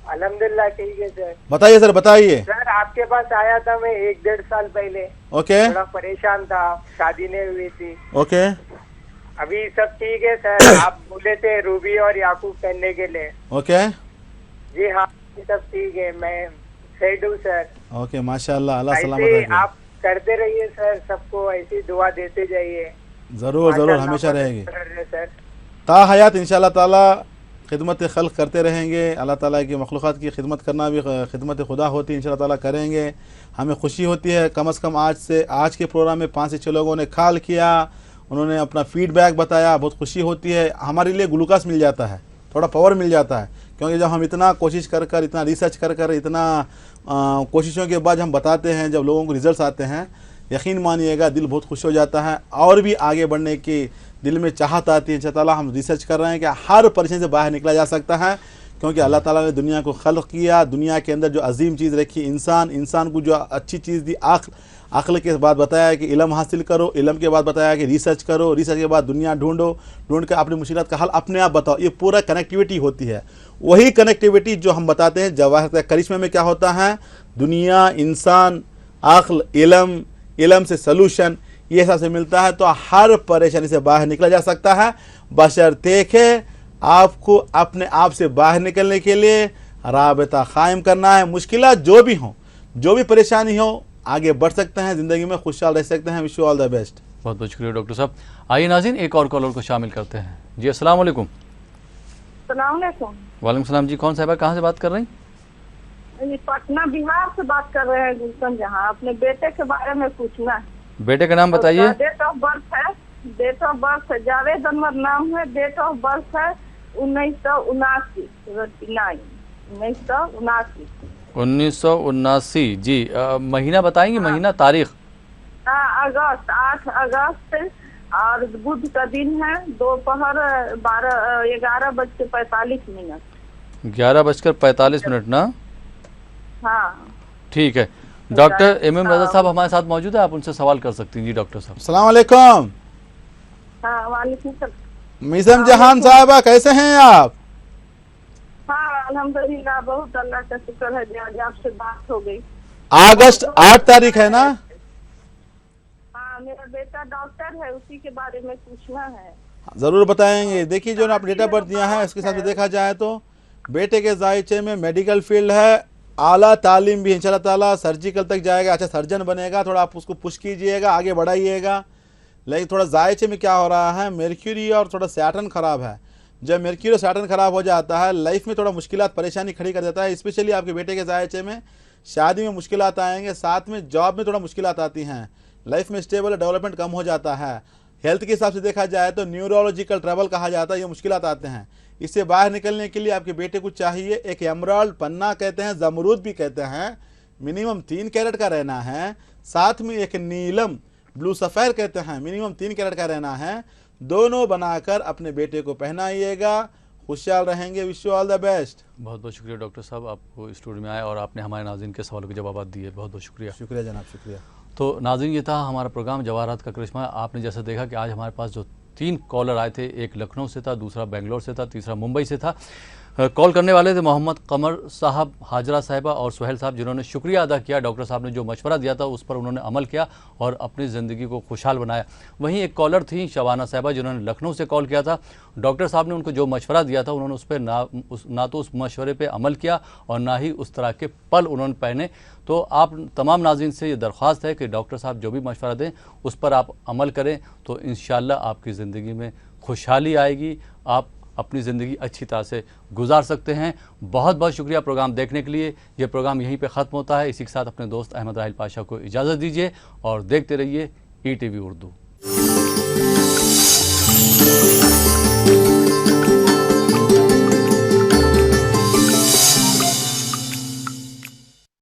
अल्हम्दुलिल्लाह ठीक है सर। बताइए सर, बताइए। सर आपके पास आया था मैं 1-1.5 साल पहले। ओके। थोड़ा परेशान था, शादी नहीं हुई थी। ओके। अभी सब ठीक है सर। आप बोले थे रूबी और याकूब पहनने के लिए। ओके। जी हाँ, सब ठीक है, मैं सेट हूँ सर। ओके, माशाल्लाह, अल्लाह सलामत ऐसे रखे। आप करते रहिए सर, सबको ऐसी दुआ देते जाइए। ज़रूर ज़रूर, हमेशा रहेगी सर। ता हयात इंशाल्लाह ताला खिदमत खल्क करते रहेंगे। अल्लाह ताला की मखलूक़ात की खिदमत करना भी खिदमत खुदा होती है, इंशाल्लाह ताला करेंगे। हमें खुशी होती है, कम से कम आज के प्रोग्राम में 5 से 6 लोगों ने कॉल किया, उन्होंने अपना फीडबैक बताया, बहुत खुशी होती है। हमारे लिए ग्लूकोज मिल जाता है, थोड़ा पावर मिल जाता है, क्योंकि जब हम इतना कोशिश कर इतना रिसर्च कर इतना कोशिशों के बाद हम बताते हैं, जब लोगों को रिजल्ट्स आते हैं, यकीन मानिएगा दिल बहुत खुश हो जाता है और भी आगे बढ़ने की दिल में चाहत आती है। इंशाअल्लाह ताला हम रिसर्च कर रहे हैं कि हर परेशानी से बाहर निकला जा सकता है, क्योंकि अल्लाह ताला ने दुनिया को खल्क किया, दुनिया के अंदर जो अजीम चीज़ रखी इंसान को जो अच्छी चीज़ दी अक्ल के बाद बताया कि इल्म हासिल करो, इल्म के बाद बताया कि रिसर्च करो, रिसर्च के बाद दुनिया ढूंढ कर अपनी मुश्किलात का हल अपने आप बताओ। ये पूरा कनेक्टिविटी होती है। वही कनेक्टिविटी जो हम बताते हैं जवाहर करिश्मे में क्या होता है, दुनिया, इंसान, अक्ल, इल्म से सलूशन, ये सब से मिलता है, तो हर परेशानी से बाहर निकला जा सकता है, बशर्ते के आपको अपने आप से बाहर निकलने के लिए राबता कायम करना है। मुश्किलात जो भी हों, जो भी परेशानी हो, आगे बढ़ सकते हैं, ज़िंदगी में खुशहाल रह सकते हैं। Wish you all the best. बहुत बहुत शुक्रिया डॉक्टर साहब। आइए नाज़रीन एक और कॉलर को शामिल करते हैं। जी अस्सलाम वालेकुम। वालेकुम सलाम। जी कौन साहिबा, कहाँ से बात कर रही? पटना बिहार से बात कर रहे हैं गुलशन जहाँ। अपने बेटे के बारे में पूछना है। बेटे का नाम बताइए। डेट ऑफ बर्थ है जावेद अनवर नाम है। डेट ऑफ बर्थ है 1979। 1979। जी महीना बताएंगे? महीना, तारीख? अगस्त, 8 अगस्त, और बुध का दिन है, दोपहर 11:45। 11:45 ना? हाँ ठीक है। डॉक्टर एम रजा साहब हमारे साथ मौजूद है, आप उनसे सवाल कर सकती हैं। जी डॉक्टर साहब। अस्सलाम वालेकुम। हाँ वालेकुम सलाम। मिसम जहान साहबा, कैसे हैं आप? हाँ अल्हम्दुलिल्लाह, बहुत अल्लाह का शुक्र है, आज आपसे बात हो गई। अगस्त 8 तारीख है ना? हाँ, मेरा बेटा डॉक्टर है, उसी के बारे में पूछना है। ज़रूर बताएंगे। देखिए जो आप डेट ऑफ बर्थ दिया है, इसके साथ देखा जाए तो बेटे के जायचे में मेडिकल फील्ड है, आला तालीम भी इंशाल्लाह ताला, सर्जिकल तक जाएगा, अच्छा सर्जन बनेगा। थोड़ा आप उसको पुश कीजिएगा, आगे बढ़ाइएगा। लेकिन थोड़ा जायचे में क्या हो रहा है, मर्क्यूरी और थोड़ा सैटर्न ख़राब है। जब मर्क्यूरी सैटर्न खराब हो जाता है, लाइफ में थोड़ा मुश्किलात परेशानी खड़ी कर देता है। स्पेशली आपके बेटे के जायचे में शादी में मुश्किलात आएंगे, साथ में जॉब में थोड़ा मुश्किलात आती हैं, लाइफ में स्टेबल डेवलपमेंट कम हो जाता है। हेल्थ के हिसाब से देखा जाए तो न्यूरोलॉजिकल ट्रबल कहा जाता है, ये मुश्किलात आते हैं। इससे बाहर निकलने के लिए आपके बेटे को चाहिए एक एमराल्ड पन्ना कहते हैं, जमरूद भी कहते हैं, मिनिमम 3 कैरेट का रहना है। साथ में एक नीलम ब्लू सफ़ायर कहते हैं, मिनिमम 3 कैरेट का रहना है। दोनों बनाकर अपने बेटे को पहनाइएगा, खुशहाल रहेंगे। Wish you all the best. बहुत बहुत शुक्रिया डॉक्टर साहब, आपको स्टूडियो में आए और आपने हमारे नाज़रीन के सवालों के जवाब दिए। बहुत बहुत शुक्रिया। शुक्रिया जनाब, शुक्रिया। तो नाज़रीन, ये था हमारा प्रोग्राम जवाहरात का करिश्मा। आपने जैसे देखा कि आज हमारे पास जो 3 कॉलर आए थे, एक लखनऊ से था, दूसरा बेंगलोर से था, तीसरा मुंबई से था। कॉल करने वाले थे मोहम्मद कमर साहब, हाजरा साहिबा और सुहेल साहब, जिन्होंने शुक्रिया अदा किया। डॉक्टर साहब ने जो मशवरा दिया था उस पर उन्होंने अमल किया और अपनी ज़िंदगी को खुशहाल बनाया। वहीं एक कॉलर थी शबाना साहिबा, जिन्होंने लखनऊ से कॉल किया था। डॉक्टर साहब ने उनको जो मशवरा दिया था उन्होंने उस पर ना तो उस मशवरे पर अमल किया और ना ही उस तरह के पल उन्होंने पहने। तो आप तमाम नाज़रीन से ये दरख्वास्त है कि डॉक्टर साहब जो भी मशवरा दें उस पर आप अमल करें, तो इंशाअल्लाह आपकी ज़िंदगी में खुशहाली आएगी, आप अपनी ज़िंदगी अच्छी तरह से गुजार सकते हैं। बहुत बहुत शुक्रिया प्रोग्राम देखने के लिए। ये प्रोग्राम यहीं पे ख़त्म होता है। इसी के साथ अपने दोस्त अहमद राहिल पाशा को इजाज़त दीजिए और देखते रहिए ETV उर्दू।